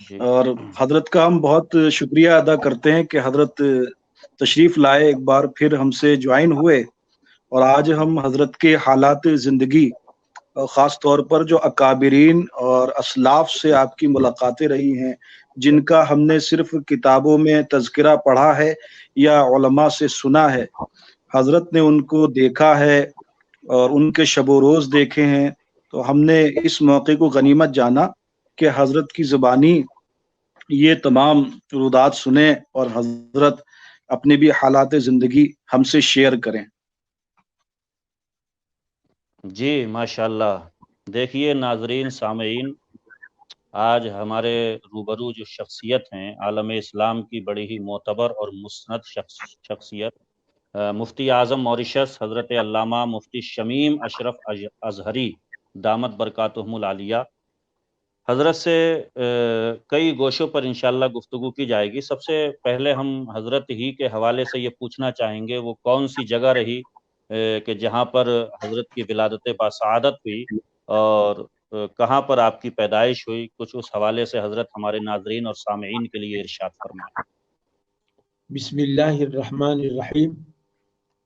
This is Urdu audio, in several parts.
جی اور حضرت کا ہم بہت شکریہ ادا کرتے ہیں کہ حضرت تشریف لائے، ایک بار پھر ہم سے جوائن ہوئے، اور آج ہم حضرت کے حالات زندگی اور خاص طور پر جو اکابرین اور اسلاف سے آپ کی ملاقاتیں رہی ہیں، جن کا ہم نے صرف کتابوں میں تذکرہ پڑھا ہے یا علماء سے سنا ہے، حضرت نے ان کو دیکھا ہے اور ان کے شب و روز دیکھے ہیں، تو ہم نے اس موقع کو غنیمت جانا کہ حضرت کی زبانی یہ تمام رودات سنیں اور حضرت اپنے بھی حالات زندگی ہم سے شیئر کریں۔ جی ماشاءاللہ، دیکھیے ناظرین سامعین، آج ہمارے روبرو جو شخصیت ہیں عالم اسلام کی بڑی ہی معتبر اور مسند شخصیت مفتی اعظم موریشس حضرت علامہ مفتی شمیم اشرف ازہری دامت برکاتہم العالیہ، حضرت سے کئی گوشوں پر انشاءاللہ گفتگو کی جائے گی۔ سب سے پہلے ہم حضرت ہی کے حوالے سے یہ پوچھنا چاہیں گے وہ کون سی جگہ رہی کہ جہاں پر حضرت کی ولادت باسعادت ہوئی، اور کہاں پر آپ کی پیدائش ہوئی، کچھ اس حوالے سے حضرت ہمارے ناظرین اور سامعین کے لیے ارشاد فرمائیں۔ بسم اللہ الرحمن الرحیم،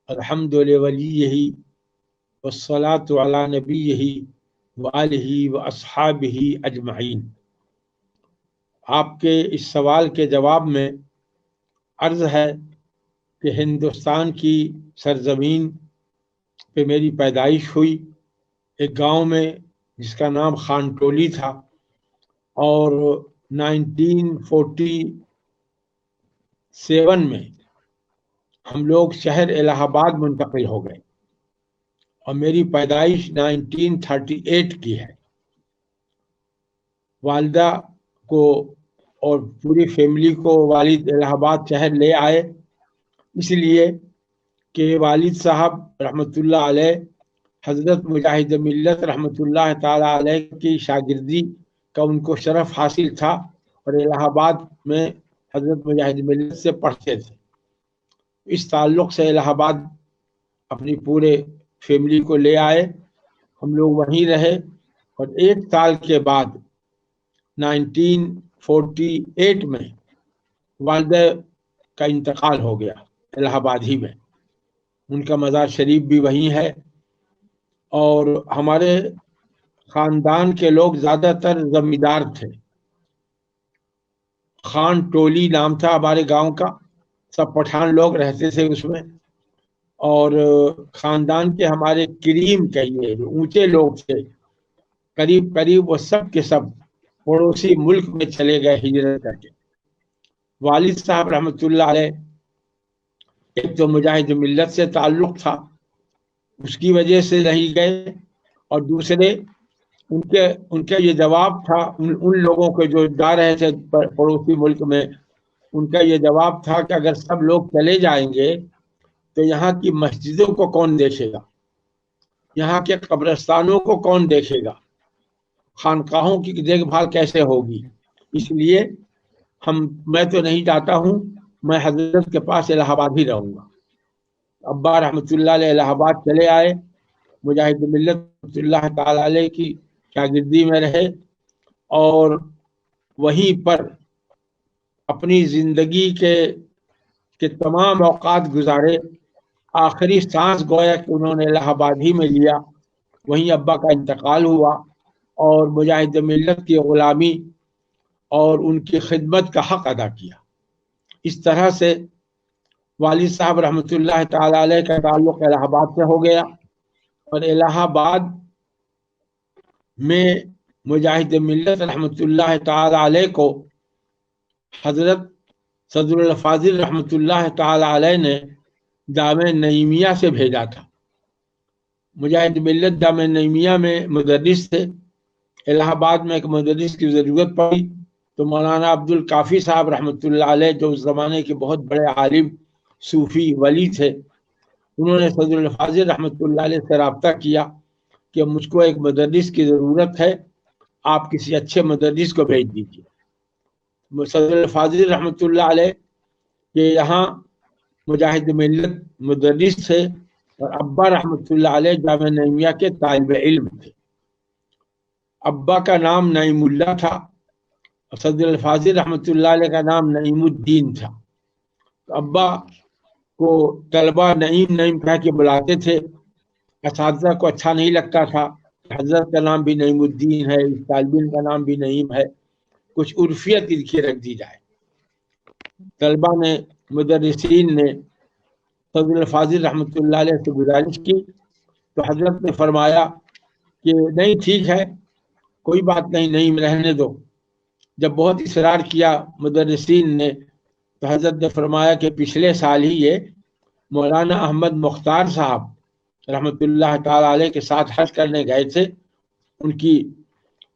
الحمد لولیہ والصلاة علی نبیہ وآلہ واصحابہ اجمعین۔ آپ کے اس سوال کے جواب میں عرض ہے کہ ہندوستان کی سرزمین پہ میری پیدائش ہوئی، ایک گاؤں میں جس کا نام خان ٹولی تھا، اور 1947 میں ہم لوگ شہر الہ آباد منتقل ہو گئے، اور میری پیدائش 1938 کی ہے۔ والدہ کو اور پوری فیملی کو والد الہ آباد شہر لے آئے، اس لیے کہ والد صاحب رحمۃ اللہ علیہ حضرت مجاہد ملت رحمۃ اللہ تعالی علیہ کی شاگردی کا ان کو شرف حاصل تھا، اور الہ آباد میں حضرت مجاہد ملت سے پڑھتے تھے۔ اس تعلق سے الہ آباد اپنی پورے فیملی کو لے آئے، ہم لوگ وہیں رہے، اور 1 سال کے بعد 1948 میں والدہ کا انتقال ہو گیا الہ آباد ہی میں، ان کا مزار شریف بھی وہیں ہے۔ اور ہمارے خاندان کے لوگ زیادہ تر زمیندار تھے، خان ٹولی نام تھا ہمارے گاؤں کا، سب پٹھان لوگ رہتے تھے اس میں، اور خاندان کے ہمارے کریم کہیے جو اونچے لوگ تھے، قریب قریب وہ سب کے سب پڑوسی ملک میں چلے گئے ہجرت کر کے۔ والد صاحب رحمۃ اللہ علیہ ایک تو مجاہد ملت سے تعلق تھا، اس کی وجہ سے نہیں گئے، اور دوسرے ان کا یہ جواب تھا ان لوگوں کے جو جا رہے تھے پڑوسی ملک میں، ان کا یہ جواب تھا کہ اگر سب لوگ چلے جائیں گے تو یہاں کی مسجدوں کو کون دیکھے گا، یہاں کے قبرستانوں کو کون دیکھے گا، خانقاہوں کی دیکھ بھال کیسے ہوگی، اس لیے میں تو نہیں جاتا ہوں، میں حضرت کے پاس الہ آباد ہی رہوں گا۔ ابا رحمۃ اللہ علیہ الہ آباد چلے آئے، مجاہد ملت رحمۃ اللہ تعالی علیہ کی شاگردی میں رہے، اور وہیں پر اپنی زندگی کے تمام اوقات گزارے، آخری سانس گویا کہ انہوں نے الہ آباد ہی میں لیا، وہیں ابا کا انتقال ہوا، اور مجاہد ملت کی غلامی اور ان کی خدمت کا حق ادا کیا۔ اس طرح سے والد صاحب رحمۃ اللہ تعالی علیہ کا تعلق الہ آباد سے ہو گیا، اور الہ آباد میں مجاہد ملت رحمۃ اللہ تعالی علیہ کو حضرت صدر الفاضل رحمۃ اللہ تعالی علیہ نے جامع نعیمیہ سے بھیجا تھا۔ مجاہد ملت جامع نعیمیہ میں مدرس تھے، الہ آباد میں ایک مدرس کی ضرورت پڑی تو مولانا عبد الکافی صاحب رحمۃ اللہ علیہ جو اس زمانے کے بہت بڑے عالم صوفی ولی تھے، انہوں نے صدر الفاضل رحمۃ اللہ علیہ سے رابطہ کیا کہ مجھ کو ایک مدرس کی ضرورت ہے، آپ کسی اچھے مدرس کو بھیج دیجیے۔ صدر الفاضل رحمۃ اللہ علیہ کہ یہاں مجاہد ملت مدرس تھے، اور ابا رحمۃ اللہ علیہ جامع نعیمیہ کے طالب علم تھے۔ ابا کا نام نعیم اللہ تھا، صدر الفاضل رحمۃ اللہ علیہ کا نام نعیم الدین تھا. ابا کو طلبہ نعیم نعیم کہہ کے بلاتے تھے. اساتذہ کو اچھا نہیں لگتا تھا حضرت کا نام بھی نعیم الدین ہے, طالب علم کا نام بھی نعیم ہے, کچھ عرفیت لکھے رکھ دی جائے. طلبہ نے, مدرسین نے صدر الفاضل رحمۃ اللہ علیہ سے گزارش کی تو حضرت نے فرمایا کہ نہیں ٹھیک ہے, کوئی بات نہیں, نہیں رہنے دو. جب بہت اصرار کیا مدرسین نے تو حضرت نے فرمایا کہ پچھلے سال ہی یہ مولانا احمد مختار صاحب رحمۃ اللہ تعالی علیہ کے ساتھ حج کرنے گئے تھے. ان کی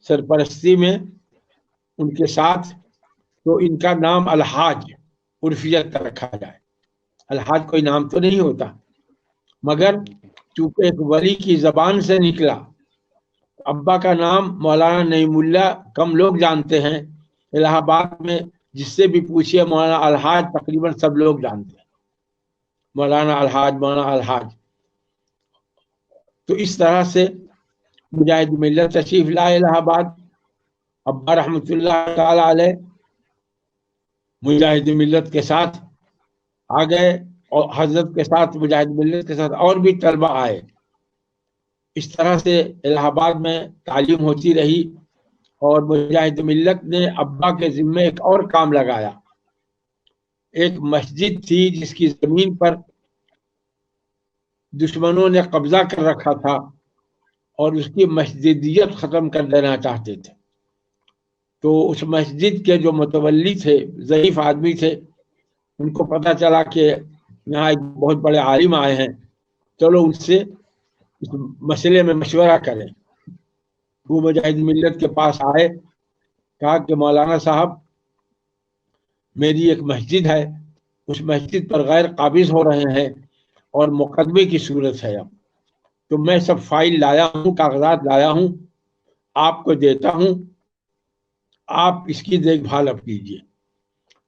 سرپرستی میں ان کے ساتھ, تو ان کا نام الحاج عرفیت کا رکھا جائے. الحاج کوئی نام تو نہیں ہوتا, مگر چونکہ ایک ولی کی زبان سے نکلا. ابا کا نام مولانا نعیم اللہ کم لوگ جانتے ہیں. الہ آباد میں جس سے بھی پوچھئے مولانا الحاج تقریباً سب لوگ جانتے ہیں, مولانا الحاج, مولانا الحاج. تو اس طرح سے مجاہد ملت تشریف لائے الہ آباد. ابا رحمۃ اللہ تعالی علیہ مجاہد ملت کے ساتھ آ گئے اور حضرت کے ساتھ, مجاہد ملت کے ساتھ اور بھی طلبہ آئے. اس طرح سے الہ آباد میں تعلیم ہوتی رہی اور مجاہد ملت نے ابا کے ذمے ایک اور کام لگایا. ایک مسجد تھی جس کی زمین پر دشمنوں نے قبضہ کر رکھا تھا اور اس کی مسجدیت ختم کر دینا چاہتے تھے. تو اس مسجد کے جو متولی تھے, ضعیف آدمی تھے, ان کو پتہ چلا کہ یہاں ایک بہت بڑے عالم آئے ہیں, چلو ان سے اس مسئلے میں مشورہ کریں. وہ مجاہد ملت کے پاس آئے, کہا کہ مولانا صاحب میری ایک مسجد ہے, اس مسجد پر غیر قابض ہو رہے ہیں اور مقدمے کی صورت ہے. اب تو میں سب فائل لایا ہوں, کاغذات لایا ہوں, آپ کو دیتا ہوں, آپ اس کی دیکھ بھال اب کیجیے.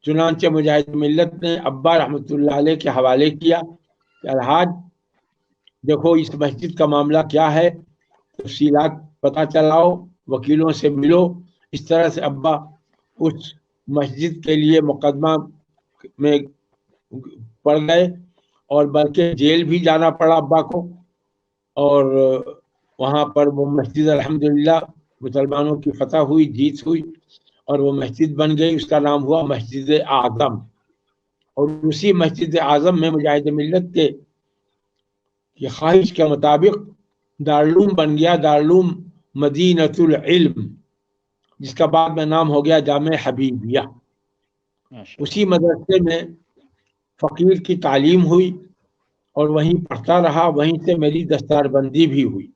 چنانچہ مجاہد ملت نے ابا رحمۃ اللہ علیہ کے حوالے کیا کہ الحاج دیکھو اس مسجد کا معاملہ کیا ہے, تفصیلات پتہ چلاؤ, وکیلوں سے ملو. اس طرح سے ابا اس مسجد کے لیے مقدمہ میں پڑ گئے اور بلکہ جیل بھی جانا پڑا ابا کو. اور وہاں پر وہ مسجد الحمدللہ مسلمانوں کی فتح ہوئی, جیت ہوئی اور وہ مسجد بن گئی. اس کا نام ہوا مسجد اعظم. اور اسی مسجد اعظم میں مجاہد ملت کے خواہش کے مطابق دارالعلوم بن گیا, دارالعلوم مدینۃ العلم, جس کا بعد میں نام ہو گیا جامع حبیبیہ. اسی مدرسے میں فقیر کی تعلیم ہوئی اور وہیں پڑھتا رہا, وہیں سے میری دستار بندی بھی ہوئی.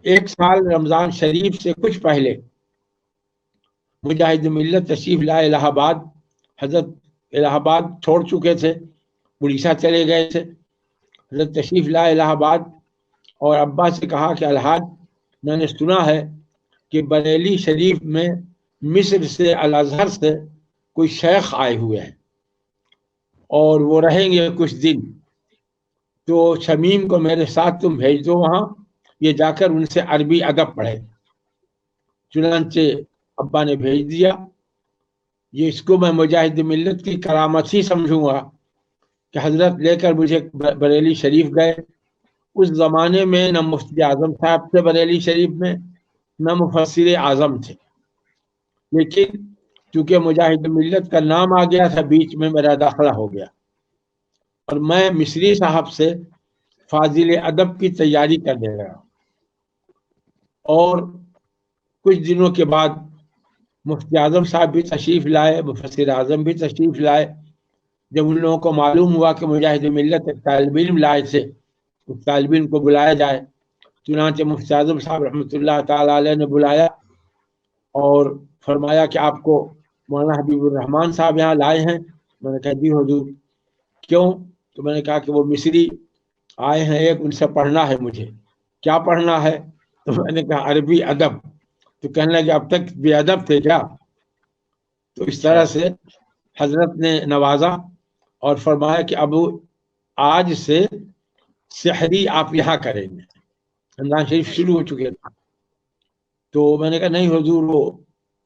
ایک سال رمضان شریف سے کچھ پہلے مجاہد ملت تشریف لائے الہ آباد. حضرت الہ آباد چھوڑ چکے تھے, اڑیسہ چلے گئے تھے. حضرت تشریف لائے الہ آباد اور ابا سے کہا کہ الحاج میں نے سنا ہے کہ بریلی شریف میں مصر سے, الازہر سے کوئی شیخ آئے ہوئے ہیں اور وہ رہیں گے کچھ دن, تو شمیم کو میرے ساتھ تم بھیج دو وہاں, یہ جا کر ان سے عربی ادب پڑھے. چنانچہ ابا نے بھیج دیا. یہ اس کو میں مجاہد ملت کی کرامت ہی سمجھوں گا کہ حضرت لے کر مجھے بریلی شریف گئے. اس زمانے میں نہ مفتی اعظم صاحب تھے بریلی شریف میں, نہ مفسر اعظم تھے, لیکن چونکہ مجاہد ملت کا نام آ گیا تھا بیچ میں, میرا داخلہ ہو گیا اور میں مصری صاحب سے فاضل ادب کی تیاری کرنے لگا. اور کچھ دنوں کے بعد مفتی اعظم صاحب بھی تشریف لائے, مفسر اعظم بھی تشریف لائے. جب ان لوگوں کو معلوم ہوا کہ مجاہد ملت ایک طالب علم لائے تھے, اس طالب علم کو بلایا جائے. چنانچہ مفتی اعظم صاحب رحمۃ اللہ تعالی علیہ نے بلایا اور فرمایا کہ آپ کو مولانا حبیب الرحمان صاحب یہاں لائے ہیں. میں نے کہا جی حضور. کیوں؟ تو میں نے کہا کہ وہ مصری آئے ہیں ایک, ان سے پڑھنا ہے مجھے. کیا پڑھنا ہے؟ تو میں نے کہا عربی ادب. تو کہنے لگے اب تک بے ادب تھے کیا؟ تو اس طرح سے حضرت نے نوازا اور فرمایا کہ اب آج سے سحری آپ یہاں کریں گے. رمضان شریف شروع ہو چکے تھے. تو میں نے کہا نہیں حضور, وہ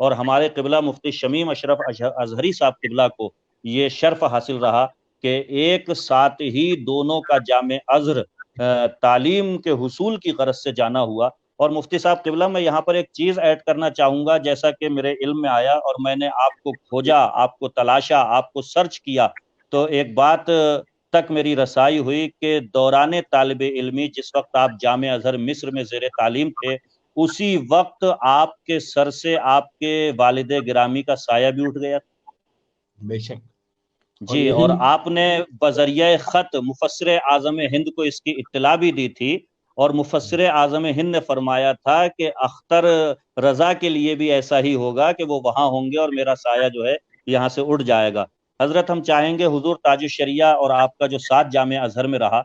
اور ہمارے قبلہ مفتی شمیم اشرف اظہری صاحب قبلہ کو یہ شرف حاصل رہا کہ ایک ساتھ ہی دونوں کا جامع ازہر تعلیم کے حصول کی غرض سے جانا ہوا۔ اور مفتی صاحب قبلہ میں یہاں پر ایک چیز ایڈ کرنا چاہوں گا، جیسا کہ میرے علم میں آیا اور میں نے آپ کو کھوجا، آپ کو تلاشا، آپ کو سرچ کیا، تو ایک بات تک میری رسائی ہوئی کہ دوران طالب علمی جس وقت آپ جامع ازہر مصر میں زیر تعلیم تھے، اسی وقت آپ کے سر سے آپ کے والد گرامی کا سایہ بھی اٹھ گیا۔ بے شک جی، اور آپ نے بذریعہ خط مفسر اعظم ہند کو اس کی اطلاع بھی دی تھی، اور مفسر اعظم ہند نے فرمایا تھا کہ اختر رضا کے لیے بھی ایسا ہی ہوگا کہ وہ وہاں ہوں گے اور میرا سایہ جو ہے یہاں سے اٹھ جائے گا۔ حضرت ہم چاہیں گے حضور تاج الشریعہ اور آپ کا جو ساتھ جامع ازہر میں رہا،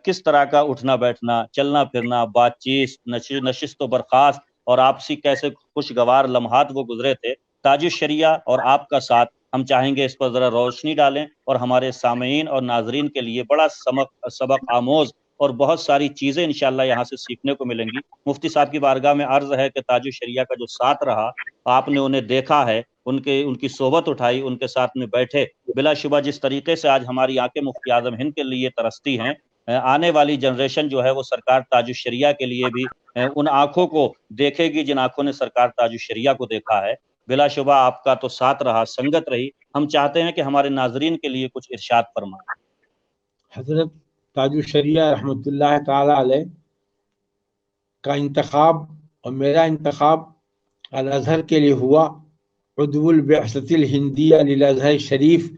کس طرح کا اٹھنا بیٹھنا، چلنا پھرنا، بات چیت، نشست و برخاست اور آپسی کیسے خوشگوار لمحات وہ گزرے تھے۔ تاج الشریعہ اور آپ کا ساتھ، ہم چاہیں گے اس پر ذرا روشنی ڈالیں اور ہمارے سامعین اور ناظرین کے لیے بڑا سبق آموز اور بہت ساری چیزیں انشاءاللہ یہاں سے سیکھنے کو ملیں گی۔ مفتی صاحب کی بارگاہ میں عرض ہے کہ تاج الشریعہ کا جو ساتھ رہا، آپ نے انہیں دیکھا ہے، ان کی صحبت اٹھائی، ان کے ساتھ میں بیٹھے، بلا شبہ جس طریقے سے آج ہماری آنکھیں مفتی اعظم ہند کے لیے ترستی ہیں، آنے والی جنریشن جو ہے وہ سرکار تاج الشریعہ کے لیے بھی ان آنکھوں کو دیکھے گی جن آنکھوں نے سرکار تاج الشریعہ کو دیکھا ہے۔ بلا شبہ آپ کا تو ساتھ رہا، سنگت رہی۔ ہم چاہتے ہیں کہ ہمارے ناظرین کے لیے کچھ ارشاد فرمائیں۔ حضرت تاج الشریعہ رحمۃ اللہ تعالی علیہ کا انتخاب اور میرا انتخاب الازہر کے لیے ہوا، عضو البعثۃ الہندیہ للازہر شریف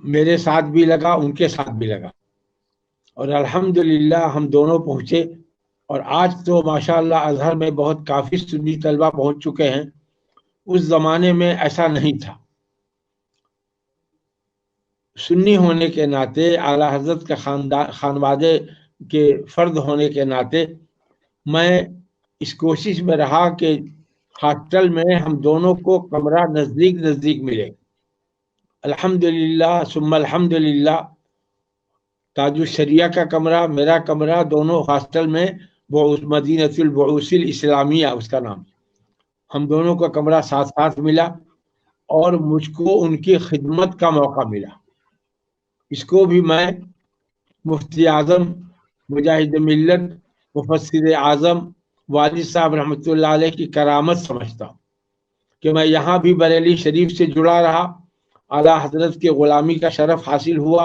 میرے ساتھ بھی لگا، ان کے ساتھ بھی لگا، اور الحمدللہ ہم دونوں پہنچے۔ اور آج تو ماشاءاللہ ازہر میں بہت کافی سنی طلبہ پہنچ چکے ہیں، اس زمانے میں ایسا نہیں تھا۔ سنی ہونے کے ناطے، اعلیٰ حضرت کے خانوادے کے فرد ہونے کے ناطے میں اس کوشش میں رہا کہ ہاسٹل میں ہم دونوں کو کمرہ نزدیک ملے۔ الحمدللہ ثم الحمدللہ، تاج الشریعہ کا کمرہ، میرا کمرہ، دونوں ہاسٹل میں مدینۃ البعوث الاسلامیہ اس کا نام، ہم دونوں کا کمرہ ساتھ ساتھ ملا، اور مجھ کو ان کی خدمت کا موقع ملا۔ اس کو بھی میں مفتی اعظم، مجاہد ملت، مفسر اعظم والد صاحب رحمۃ اللہ علیہ کی کرامت سمجھتا ہوں کہ میں یہاں بھی بریلی شریف سے جڑا رہا، اعلیٰ حضرت کے غلامی کا شرف حاصل ہوا،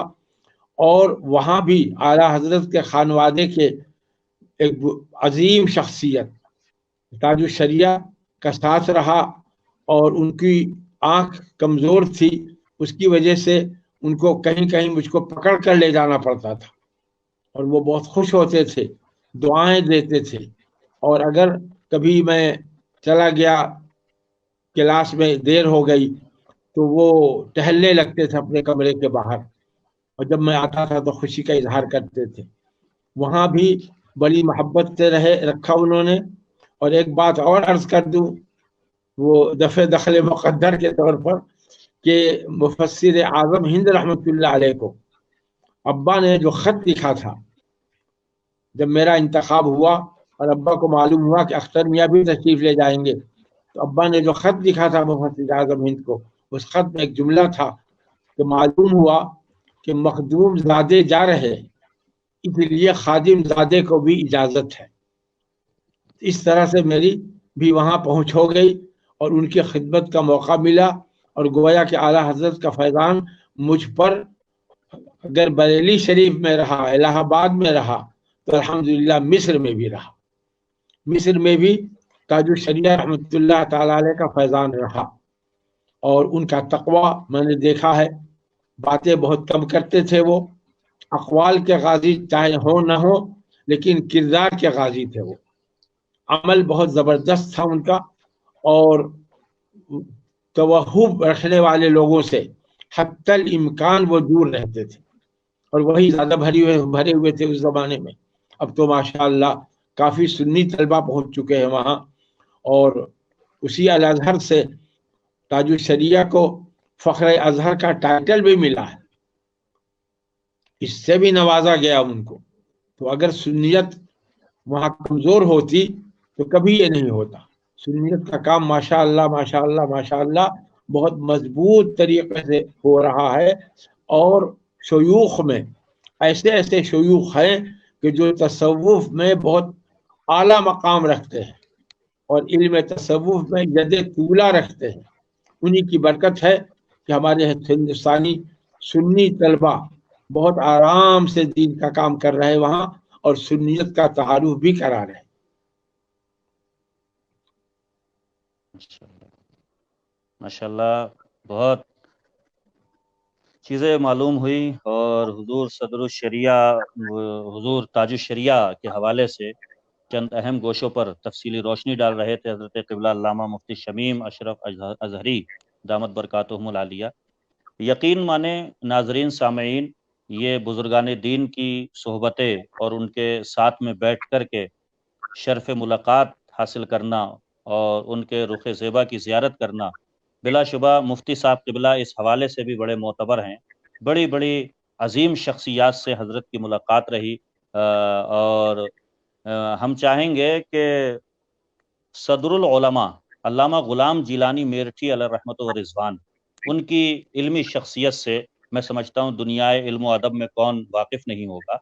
اور وہاں بھی اعلیٰ حضرت کے خانوادے کے ایک عظیم شخصیت تاج الشریعہ کا ساتھ رہا، اور ان کی آنکھ کمزور تھی، اس کی وجہ سے ان کو کہیں کہیں مجھ کو پکڑ کر لے جانا پڑتا تھا، اور وہ بہت خوش ہوتے تھے، دعائیں دیتے تھے، اور اگر کبھی میں چلا گیا، کلاس میں دیر ہو گئی، تو وہ ٹہلنے لگتے تھے اپنے کمرے کے باہر، اور جب میں آتا تھا تو خوشی کا اظہار کرتے تھے۔ وہاں بھی بڑی محبت سے رکھا انہوں نے۔ اور ایک بات اور عرض کر دوں، وہ دفع دخل مقدر کے طور پر، کہ مفسر اعظم ہند رحمۃ اللہ علیہ کو ابا نے جو خط لکھا تھا جب میرا انتخاب ہوا، اور ابا کو معلوم ہوا کہ اختر میاں بھی تشریف لے جائیں گے، تو ابا نے جو خط لکھا تھا مفسر اعظم ہند کو، اس خط میں ایک جملہ تھا کہ معلوم ہوا کہ مخدوم زادے جا رہے، اس لیے خادم زادے کو بھی اجازت ہے۔ اس طرح سے میری بھی وہاں پہنچ ہو گئی، اور ان کی خدمت کا موقع ملا، اور گویا کہ اعلیٰ حضرت کا فیضان مجھ پر اگر بریلی شریف میں رہا، الہ آباد میں رہا، تو الحمدللہ مصر میں بھی رہا۔ مصر میں بھی تاج الشریعہ رحمۃ اللہ تعالی علیہ کا فیضان رہا، اور ان کا تقوی میں نے دیکھا ہے۔ باتیں بہت کم کرتے تھے وہ، اقوال کے غازی چاہے ہو نہ ہو، لیکن کردار کے غازی تھے وہ۔ عمل بہت زبردست تھا ان کا، اور توہم رکھنے والے لوگوں سے حتی الامکان وہ دور رہتے تھے، اور وہی زیادہ بھرے ہوئے تھے اس زمانے میں۔ اب تو ماشاءاللہ کافی سنی طلبہ پہنچ چکے ہیں وہاں، اور اسی الازہر سے تاج الشریعہ کو فخر ازہر کا ٹائٹل بھی ملا ہے، اس سے بھی نوازا گیا ان کو۔ تو اگر سنیت وہاں کمزور ہوتی تو کبھی یہ نہیں ہوتا۔ سنیت کا کام ماشاءاللہ بہت مضبوط طریقے سے ہو رہا ہے، اور شیوخ میں ایسے ایسے شیوخ ہیں کہ جو تصوف میں بہت اعلیٰ مقام رکھتے ہیں اور علم تصوف میں ید طولہ رکھتے ہیں. انہی کی برکت ہے کہ ہمارے ہندوستانی سنی طلبہ بہت آرام سے دین کا کام کر رہے ہیں وہاں، اور سنیت کا تعارف بھی کرا رہے ہیں. ماشاءاللہ بہت چیزیں معلوم ہوئی، اور حضور صدر الشریعہ حضور تاج الشریعہ کے حوالے سے چند اہم گوشوں پر تفصیلی روشنی ڈال رہے تھے حضرت قبلہ علامہ مفتی شمیم اشرف ازہری دامت برکاتہم العالیہ. یقین مانیں ناظرین سامعین، یہ بزرگان دین کی صحبتیں اور ان کے ساتھ میں بیٹھ کر کے شرف ملاقات حاصل کرنا اور ان کے رخ زیبا کی زیارت کرنا، بلا شبہ مفتی صاحب قبلہ اس حوالے سے بھی بڑے معتبر ہیں. بڑی بڑی عظیم شخصیات سے حضرت کی ملاقات رہی، اور ہم چاہیں گے کہ صدر العلماء علامہ غلام جیلانی میرٹھی علیہ رحمت و رضوان، ان کی علمی شخصیت سے میں سمجھتا ہوں دنیائے علم و ادب میں کون واقف نہیں ہوگا.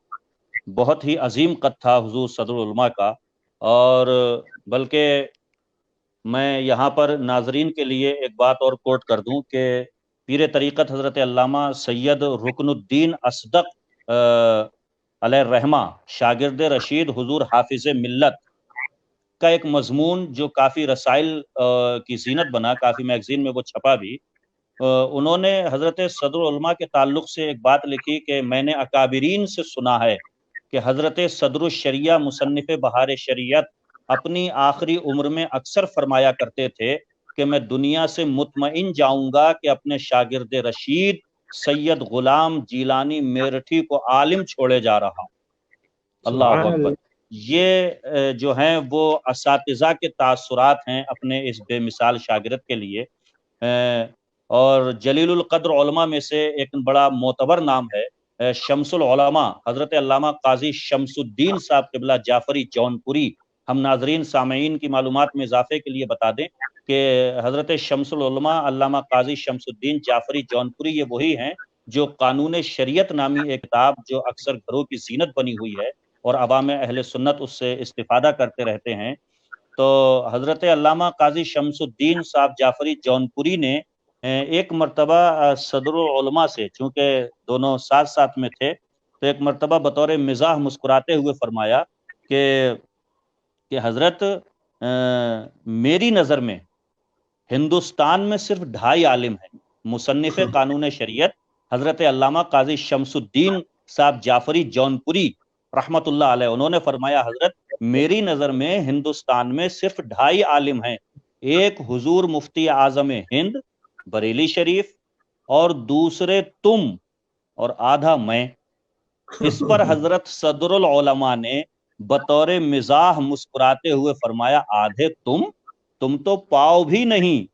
بہت ہی عظیم قد تھا حضور صدر العلماء کا. اور بلکہ میں یہاں پر ناظرین کے لیے ایک بات اور کوٹ کر دوں کہ پیر طریقت حضرت علامہ سید رکن الدین اصدق علیہ الرحمہ شاگرد رشید حضور حافظ ملت کا ایک مضمون جو کافی رسائل کی زینت بنا، کافی میگزین میں وہ چھپا بھی. انہوں نے حضرت صدر العلماء کے تعلق سے ایک بات لکھی کہ میں نے اکابرین سے سنا ہے کہ حضرت صدر الشریعہ مصنف بہار شریعت اپنی آخری عمر میں اکثر فرمایا کرتے تھے کہ میں دنیا سے مطمئن جاؤں گا کہ اپنے شاگرد رشید سید غلام جیلانی میرٹھی کو عالم چھوڑے جا رہا ہوں. اللہ اکبر. یہ جو ہیں وہ اساتذہ کے تاثرات ہیں اپنے اس بے مثال شاگرد کے لیے. اور جلیل القدر علماء میں سے ایک بڑا معتبر نام ہے شمس العلماء حضرت علامہ قاضی شمس الدین صاحب قبلہ جعفری جونپوری. ہم ناظرین سامعین کی معلومات میں اضافے کے لیے بتا دیں کہ حضرت شمس العلماء علامہ قاضی شمس الدین جعفری جونپوری یہ وہی ہیں جو قانون شریعت نامی ایک کتاب جو اکثر گھروں کی زینت بنی ہوئی ہے اور عوام اہل سنت اس سے استفادہ کرتے رہتے ہیں. تو حضرت علامہ قاضی شمس الدین صاحب جعفری جونپوری نے ایک مرتبہ صدر العلماء سے، چونکہ دونوں ساتھ ساتھ میں تھے، تو ایک مرتبہ بطور مزاح مسکراتے ہوئے فرمایا کہ حضرت میری نظر میں ہندوستان میں صرف 2.5 عالم ہیں، مصنف قانون شریعت حضرت علامہ قاضی شمس الدین صاحب جعفری جونپوری رحمت اللہ علیہ. انہوں نے فرمایا حضرت میری نظر میں ہندوستان میں صرف 2.5 عالم ہیں، ایک حضور مفتی اعظم ہند بریلی شریف اور دوسرے تم اور آدھا میں. اس پر حضرت صدر العلماء نے بطور مزاح مسکراتے ہوئے فرمایا آدھے تم تو پاؤ بھی نہیں،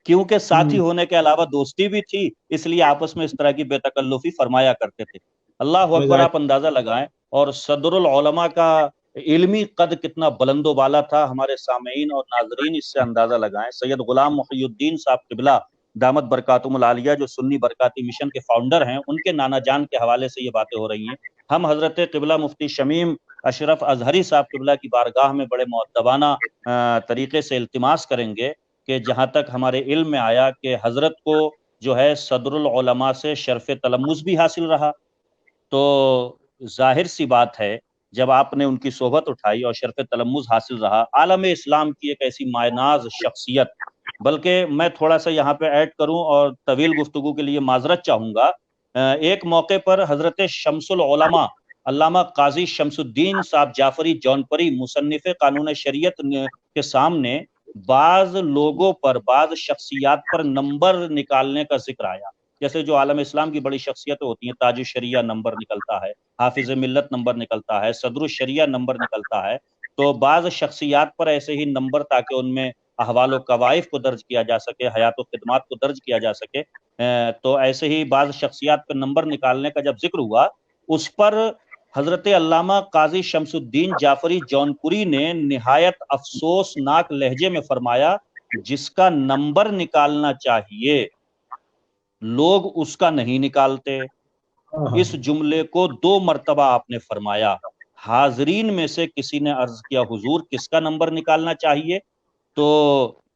کیونکہ ساتھی ہونے کے علاوہ دوستی بھی تھی، اس لیے آپس میں اس طرح کی بے تکلفی فرمایا کرتے تھے. اللہ اکبر. آپ اندازہ لگائیں اور صدر العلماء کا علمی قد کتنا بلند و بالا تھا، ہمارے سامعین اور ناظرین اس سے اندازہ لگائیں. سید غلام محی الدین صاحب قبلہ دامت برکاتہم العالیہ جو سنی برکاتی مشن کے فاؤنڈر ہیں، ان کے نانا جان کے حوالے سے یہ باتیں ہو رہی ہیں. ہم حضرت قبلہ مفتی شمیم اشرف ازہری صاحب قبلہ کی بارگاہ میں بڑے مؤدبانہ طریقے سے التماس کریں گے کہ جہاں تک ہمارے علم میں آیا کہ حضرت کو جو ہے صدر العلماء سے شرف تلمذ بھی حاصل رہا. تو ظاہر سی بات ہے جب آپ نے ان کی صحبت اٹھائی اور شرف تلمذ حاصل رہا، عالم اسلام کی ایک ایسی مائناز شخصیت. بلکہ میں تھوڑا سا یہاں پہ ایڈ کروں اور طویل گفتگو کے لیے معذرت چاہوں گا. ایک موقع پر حضرت شمس العلماء علامہ قاضی شمس الدین صاحب جعفری جونپوری مصنف قانون شریعت کے سامنے بعض لوگوں پر، بعض شخصیات پر نمبر نکالنے کا ذکر آیا. جیسے جو عالم اسلام کی بڑی شخصیتیں ہوتی ہیں، تاج الشریعہ نمبر نکلتا ہے، حافظ ملت نمبر نکلتا ہے، صدر الشریعہ نمبر نکلتا ہے. تو بعض شخصیات پر ایسے ہی نمبر تاکہ ان میں احوال و قوائف کو درج کیا جا سکے، حیات و خدمات کو درج کیا جا سکے. تو ایسے ہی بعض شخصیات پر نمبر نکالنے کا جب ذکر ہوا، اس پر حضرت علامہ قاضی شمس الدین جعفری جونپوری نے نہایت افسوسناک لہجے میں فرمایا جس کا نمبر نکالنا چاہیے لوگ اس کا نہیں نکالتے. اس جملے کو 2 مرتبہ آپ نے فرمایا. حاضرین میں سے کسی نے عرض کیا حضور کس کا نمبر نکالنا چاہیے؟ تو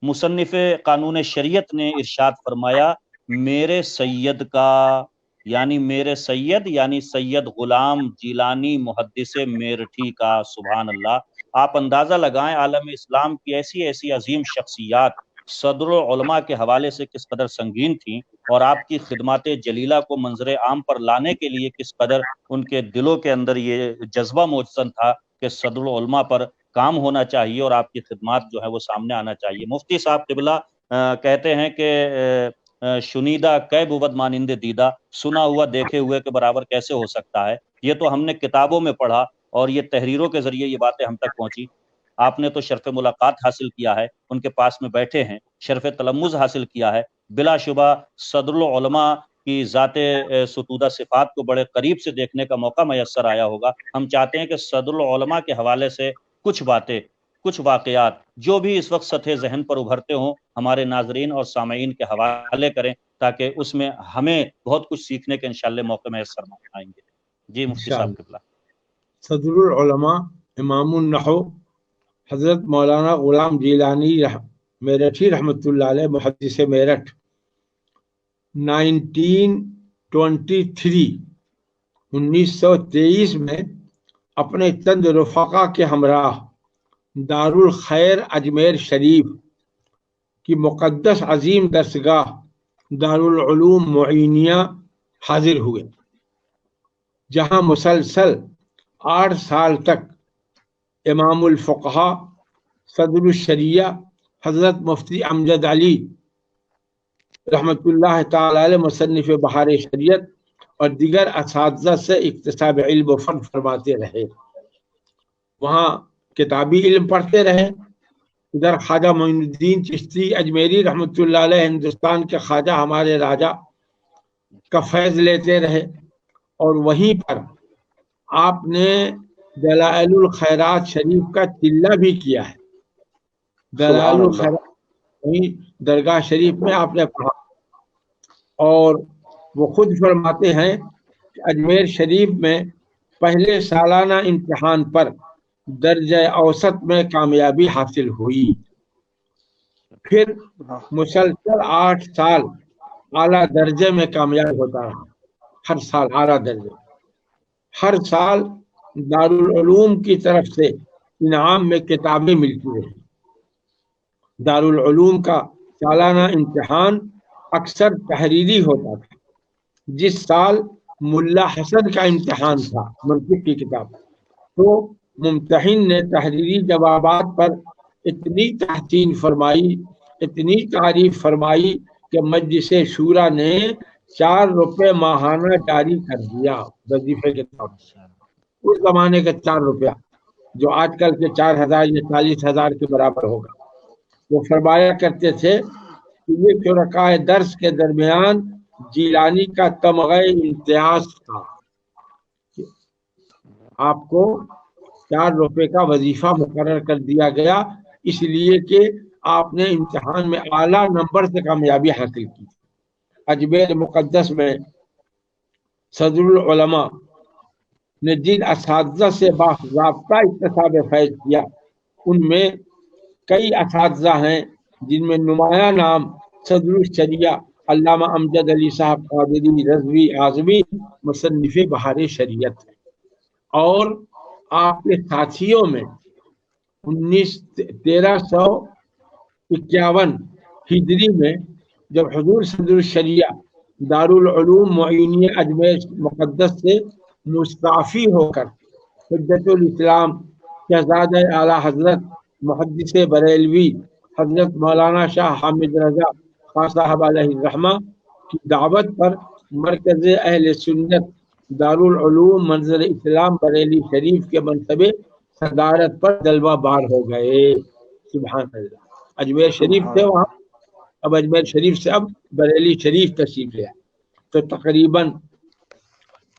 مصنف قانون شریعت نے ارشاد فرمایا میرے سید کا، یعنی میرے سید یعنی سید غلام جیلانی محدث میرٹھی کا. سبحان اللہ. آپ اندازہ لگائیں عالم اسلام کی ایسی ایسی عظیم شخصیات صدر العلماء کے حوالے سے کس قدر سنگین تھیں، اور آپ کی خدمات جلیلہ کو منظر عام پر لانے کے لیے کس قدر ان کے دلوں کے اندر یہ جذبہ موجود تھا کہ صدر العلماء پر کام ہونا چاہیے اور آپ کی خدمات جو ہے وہ سامنے آنا چاہیے. مفتی صاحب قبلہ کہتے ہیں کہ شنیدہ کئے بود مانند دیدہ، سنا ہوا دیکھے ہوئے کے برابر کیسے ہو سکتا ہے. یہ تو ہم نے کتابوں میں پڑھا اور یہ تحریروں کے ذریعے یہ باتیں ہم تک پہنچی. آپ نے تو شرف ملاقات حاصل کیا ہے، ان کے پاس میں بیٹھے ہیں، شرف تلمذ حاصل کیا ہے. بلا شبہ صدر العلماء کی ذات ستودہ صفات کو بڑے قریب سے دیکھنے کا موقع میسر آیا ہوگا. ہم چاہتے ہیں کہ صدر العلماء کے حوالے سے کچھ باتیں، کچھ واقعات جو بھی اس وقت سطح ذہن پر ابھرتے ہوں ہمارے ناظرین اور سامعین کے حوالے کریں تاکہ اس میں ہمیں بہت کچھ سیکھنے کے انشاءاللہ موقع میسر آئیں گے. جی مفتی صاحب قبلہ. صدر العلماء امام النحو حضرت مولانا غلام جیلانی میرٹھی رحمۃ اللہ علیہ محدث میرٹھ 1923 میں اپنے چند رفقا کے ہمراہ دارالخیر اجمیر شریف کی مقدس عظیم درسگاہ دارالعلوم معینیہ حاضر ہوئے، جہاں مسلسل 8 سال تک امام الفقہا صدر الشریعہ حضرت مفتی امجد علی رحمۃ اللہ تعالی علیہ مصنف بہار شریعت اور دیگر اساتذہ سے اکتساب علم و فن فرماتے رہے. وہاں کتابی علم پڑھتے رہے. ادھر خواجہ معین الدین چشتی اجمیری رحمۃ اللہ علیہ ہندوستان کے خواجہ ہمارے راجہ کا فیض لیتے رہے، اور وہیں پر آپ نے دلائل الخیرات شریف کا چلہ بھی کیا ہے. دلائل الخیرات وہیں درگاہ شریف میں آپ نے پڑھا، اور وہ خود فرماتے ہیں کہ اجمیر شریف میں پہلے سالانہ امتحان پر درجہ اوسط میں کامیابی حاصل ہوئی. پھر مسلسل 8 سال اعلیٰ درجے میں کامیاب ہوتا رہا. ہر سال اعلیٰ درجے، ہر سال دارالعلوم کی طرف سے انعام میں کتابیں ملتی رہی. دارالعلوم کا سالانہ امتحان اکثر تحریری ہوتا تھا. جس سال ملا حسن کا امتحان تھا منطق کی کتاب، تو ممتحن نے تحریری جوابات پر اتنی تحسین فرمائی، اتنی تعریف فرمائی کہ مجلس شورا نے 4 روپے ماہانہ جاری کر دیا وظیفے کے طور پر. اس زمانے کا 4 روپیہ جو آج کل کے 4,000 یا 40,000 کے برابر ہوگا. وہ فرمایا کرتے تھے کہ یہ شرکائے درس کے درمیان جیلانی کا تمغہ امتیاز تھا. آپ کو 4 روپے کا وظیفہ مقرر کر دیا گیا اس لیے کہ آپ نے امتحان میں اعلیٰ نمبر سے کامیابی حاصل کی. اجمیر مقدس میں صدر العلماء نے جن اساتذہ سے باضابطہ اکتساب فیض کیا ان میں کئی اساتذہ ہیں جن میں نمایاں نام صدر الشریعہ علامہ امجد علی صاحب قادری رضوی اعظمی مصنف بہار شریعت ہے. اور آپ کے ساتھیوں میں 1351 ہجری میں جب حضور صدر الشریعہ دارالعلوم معینیہ اجمیر مقدس سے مستعفی ہو کر حجت الاسلام شہزادہ اعلیٰ حضرت محدث بریلوی حضرت مولانا شاہ حامد رضا خاں صاحب علیہ الرحمہ کی دعوت پر مرکز اہل سنت دارالعلوم منظر اسلام بریلی شریف کے منصب صدارت پر جلوہ بار ہو گئے. سبحان اللہ. اجمیر شریف تھے وہاں، اب اجمیر شریف سے اب بریلی شریف تشریف لے آئے. تو تقریباً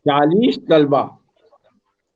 40 طلبہ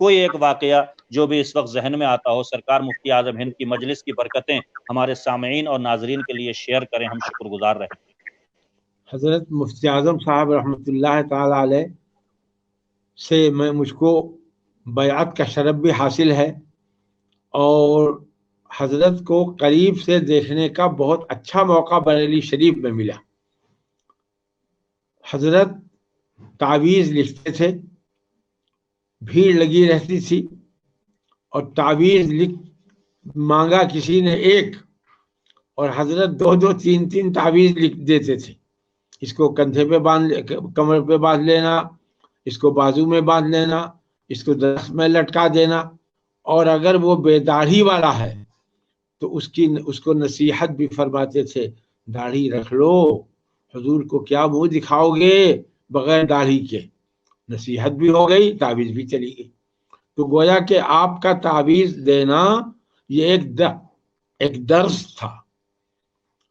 کوئی ایک واقعہ جو بھی اس وقت ذہن میں آتا ہو سرکار مفتی اعظم ہند کی مجلس کی برکتیں ہمارے سامعین اور ناظرین کے لیے شیئر کریں، ہم شکر گزار رہیں۔ حضرت مفتی اعظم صاحب رحمۃ اللہ تعالی علیہ سے مجھ کو بیعت کا شرف بھی حاصل ہے، اور حضرت کو قریب سے دیکھنے کا بہت اچھا موقع بریلی شریف میں ملا۔ حضرت تعویذ لکھتے تھے، بھیڑ لگی رہتی تھی، اور تعویذ مانگا کسی نے ایک، اور حضرت دو دو تین تین تعویذ لکھ دیتے تھے۔ اس کو کندھے پہ کمر پہ باندھ لینا، اس کو بازو میں باندھ لینا، اس کو درخت میں لٹکا دینا، اور اگر وہ بے داڑھی والا ہے تو اس کو نصیحت بھی فرماتے تھے، داڑھی رکھ لو، حضور کو کیا منہ دکھاؤ گے بغیر داڑھی کے۔ نصیحت بھی ہو گئی، تعویذ بھی چلی گئی۔ تو گویا کہ آپ کا تعویذ دینا یہ ایک درس تھا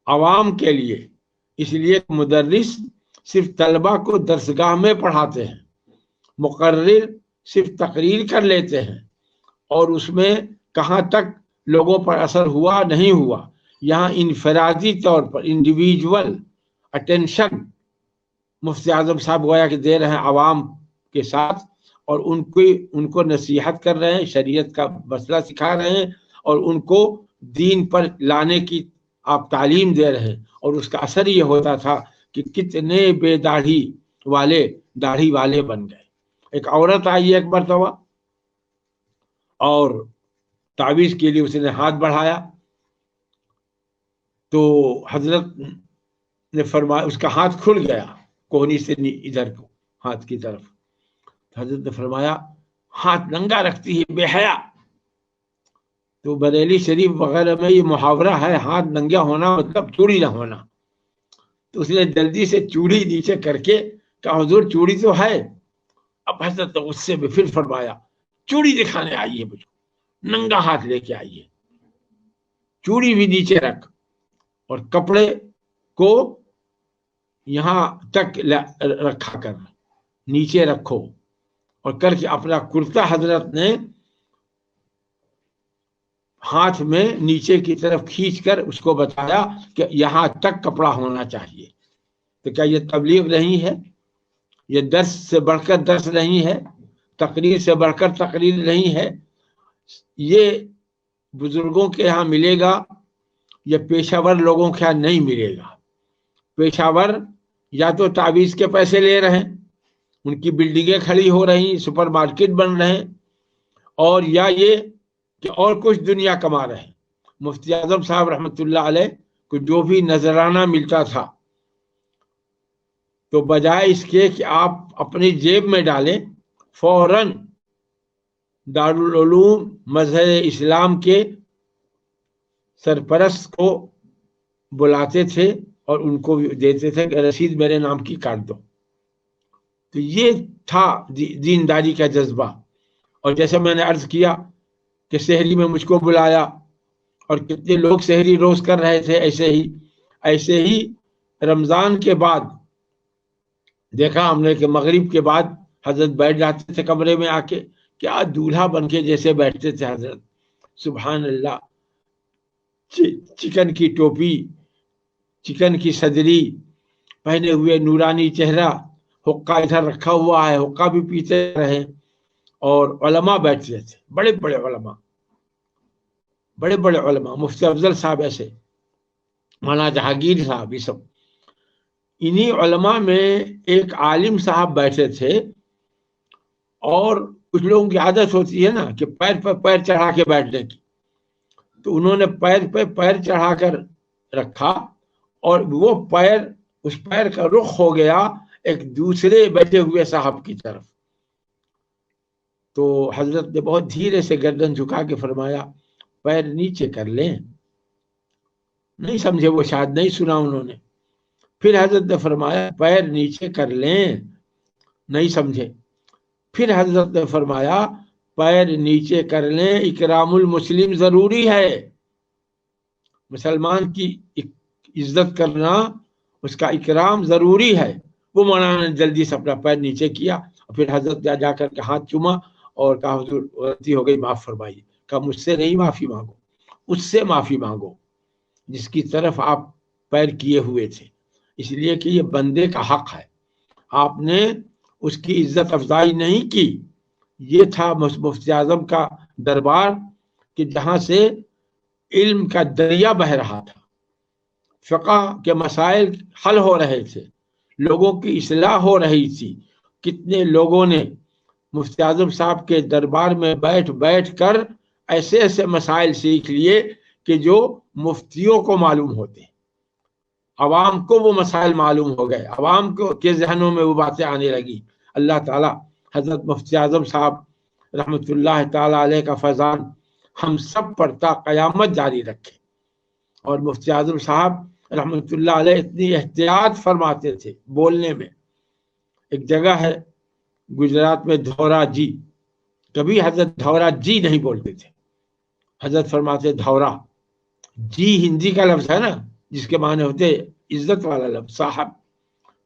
عوام کے لیے۔ اس لیے مدرس صرف طلبہ کو درسگاہ میں پڑھاتے ہیں، مقرر صرف تقریر کر لیتے ہیں، اور اس میں کہاں تک لوگوں پر اثر ہوا نہیں ہوا، یہاں انفرادی طور پر انڈیویجول اٹینشن مفتی اعظم صاحب گویا کہ دے رہے ہیں عوام کے ساتھ، اور ان کو نصیحت کر رہے ہیں، شریعت کا مسئلہ سکھا رہے ہیں، اور ان کو دین پر لانے کی آپ تعلیم دے رہے ہیں۔ اور اس کا اثر یہ ہوتا تھا کہ کتنے بے داڑھی والے داڑھی والے بن گئے۔ ایک عورت آئی ایک مرتبہ، اور تعویذ کے لیے اس نے ہاتھ بڑھایا، تو حضرت نے فرمایا، اس کا ہاتھ کھل گیا کوہنی سے ادھر کو ہاتھ کی طرف، حضرت نے فرمایا ہاتھ ننگا رکھتی ہے بے حیا۔ تو بریلی شریف وغیرہ میں یہ محاورہ ہے، ہاتھ ننگا ہونا مطلب چوڑی نہ ہونا۔ تو اس نے جلدی سے چوڑی نیچے کر کے کہا، حضور چوڑی تو ہے۔ اب حضرت نے غصے میں پھر فرمایا، چوڑی دکھانے آئیے مجھے، ننگا ہاتھ لے کے آئیے، چوڑی بھی نیچے رکھ، اور کپڑے کو یہاں تک رکھا کر، نیچے رکھو، اور کر کے اپنا کرتا حضرت نے ہاتھ میں نیچے کی طرف کھینچ کر اس کو بتایا کہ یہاں تک کپڑا ہونا چاہیے۔ تو کیا یہ تبلیغ نہیں ہے؟ یہ درس سے بڑھ کر درس نہیں ہے؟ تقریر سے بڑھ کر تقریر نہیں ہے؟ یہ بزرگوں کے ہاں ملے گا، یہ پیشہ ور لوگوں کے ہاں نہیں ملے گا۔ پیشہ ور یا تو تعویذ کے پیسے لے رہے ہیں، ان کی بلڈنگیں کھڑی ہو رہی، سپر مارکیٹ بن رہے ہیں، اور یا یہ کہ اور کچھ دنیا کما رہے ہیں۔ مفتی اعظم صاحب رحمۃ اللہ علیہ کو جو بھی نذرانہ ملتا تھا، تو بجائے اس کے کہ آپ اپنی جیب میں ڈالیں، فوراً دارالعلوم مظہر اسلام کے سرپرست کو بلاتے تھے اور ان کو دیتے تھے کہ رسید میرے نام کی کاٹ دو۔ تو یہ تھا دینداری کا جذبہ۔ اور جیسے میں نے عرض کیا کہ سحری میں مجھ کو بلایا، اور کتنے لوگ سحری روز کر رہے تھے، ایسے ہی رمضان کے بعد دیکھا ہم نے کہ مغرب کے بعد حضرت بیٹھ جاتے تھے کمرے میں آ کے، کیا دولہا بن کے جیسے بیٹھتے تھے حضرت، سبحان اللہ۔ چکن کی ٹوپی، چکن کی صدری پہنے ہوئے، نورانی چہرہ، حقہ ادھر رکھا ہوا ہے، حقہ بھی پیتے رہے، اور علماء بیٹھتے تھے، بڑے بڑے علماء، مفتی افضل صاحب ایسے، مولانا جہانگیر صاحب، یہ سب۔ انہی علماء میں ایک عالم صاحب بیٹھے تھے، اور کچھ لوگوں کی عادت ہوتی ہے نا کہ پیر پر پیر چڑھا کے بیٹھنے کی، تو انہوں نے پیر پہ پیر چڑھا کر رکھا، اور وہ اس پیر کا رخ ہو گیا ایک دوسرے بیٹھے ہوئے صاحب کی طرف۔ تو حضرت نے بہت دھیرے سے گردن جھکا کے فرمایا، پیر نیچے کر لیں۔ نہیں سمجھے وہ، شاید نہیں سنا انہوں نے۔ پھر حضرت نے فرمایا پیر نیچے کر لیں، نہیں سمجھے۔ پھر حضرت نے فرمایا پیر نیچے کر لیں، اکرام المسلم ضروری ہے، مسلمان کی عزت کرنا، اس کا اکرام ضروری ہے۔ وہ مولانا نے جلدی سے اپنا پیر نیچے کیا، اور پھر حضرت جا کر کے ہاتھ چوما، اور کہا حضور غلطی ہو گئی معاف فرمائیے. کہا مجھ سے نہیں معافی مانگو، اس سے معافی مانگو جس کی طرف آپ پیر کیے ہوئے تھے، اس لیے کہ یہ بندے کا حق ہے. آپ نے اس کی عزت افزائی نہیں کی. یہ تھا مفتی اعظم کا دربار کہ جہاں سے علم کا دریا بہ رہا تھا، فقہ کے مسائل حل ہو رہے تھے، لوگوں کی اصلاح ہو رہی تھی. کتنے لوگوں نے مفتی اعظم صاحب کے دربار میں بیٹھ بیٹھ کر ایسے ایسے مسائل سیکھ لیے کہ جو مفتیوں کو معلوم ہوتے ہیں. عوام کو وہ مسائل معلوم ہو گئے، عوام کے ذہنوں میں وہ باتیں آنے لگی. اللہ تعالیٰ حضرت مفتی اعظم صاحب رحمۃ اللہ تعالیٰ علیہ کا فیضان ہم سب پر تا قیامت جاری رکھے. اور مفتی اعظم صاحب رحمۃ اللہ علیہ اتنی احتیاط فرماتے تھے بولنے میں. ایک جگہ ہے گجرات میں دھورا جی، کبھی حضرت دھورا جی نہیں بولتے تھے. حضرت فرماتے دھورا جی دھورا کا لفظ ہے نا، جس کے معنی ہوتے عزت والا لفظ صاحب،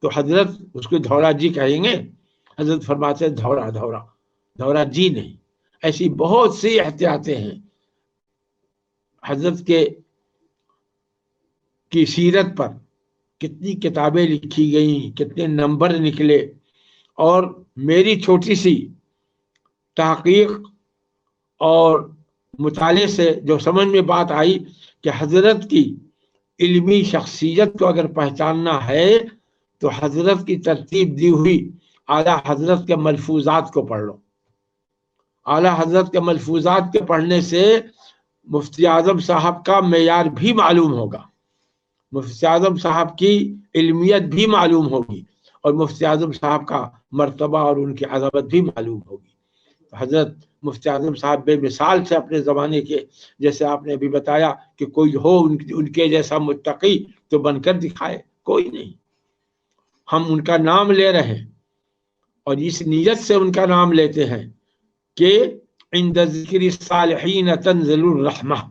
تو حضرت اس کو دھورا جی کہیں گے. حضرت فرماتے دھورا دھورا دھورا جی نہیں. ایسی بہت سی احتیاطیں ہیں. حضرت کی سیرت پر کتنی کتابیں لکھی گئیں، کتنے نمبر نکلے. اور میری چھوٹی سی تحقیق اور مطالعے سے جو سمجھ میں بات آئی کہ حضرت کی علمی شخصیت کو اگر پہچاننا ہے تو حضرت کی ترتیب دی ہوئی اعلیٰ حضرت کے ملفوظات کو پڑھ لو. اعلیٰ حضرت کے ملفوظات کے پڑھنے سے مفتی اعظم صاحب کا معیار بھی معلوم ہوگا، مفتی اعظم صاحب کی علمیت بھی معلوم ہوگی، اور مفتی اعظم صاحب کا مرتبہ اور ان کی عظمت بھی معلوم ہوگی. حضرت مفتی اعظم صاحب بے مثال تھے اپنے زمانے کے. جیسے آپ نے ابھی بتایا کہ کوئی ہو ان کے جیسا متقی تو بن کر دکھائے، کوئی نہیں. ہم ان کا نام لے رہے ہیں اور اس نیت سے ان کا نام لیتے ہیں کہ عند ذکر الصالحین تنزل الرحمہ،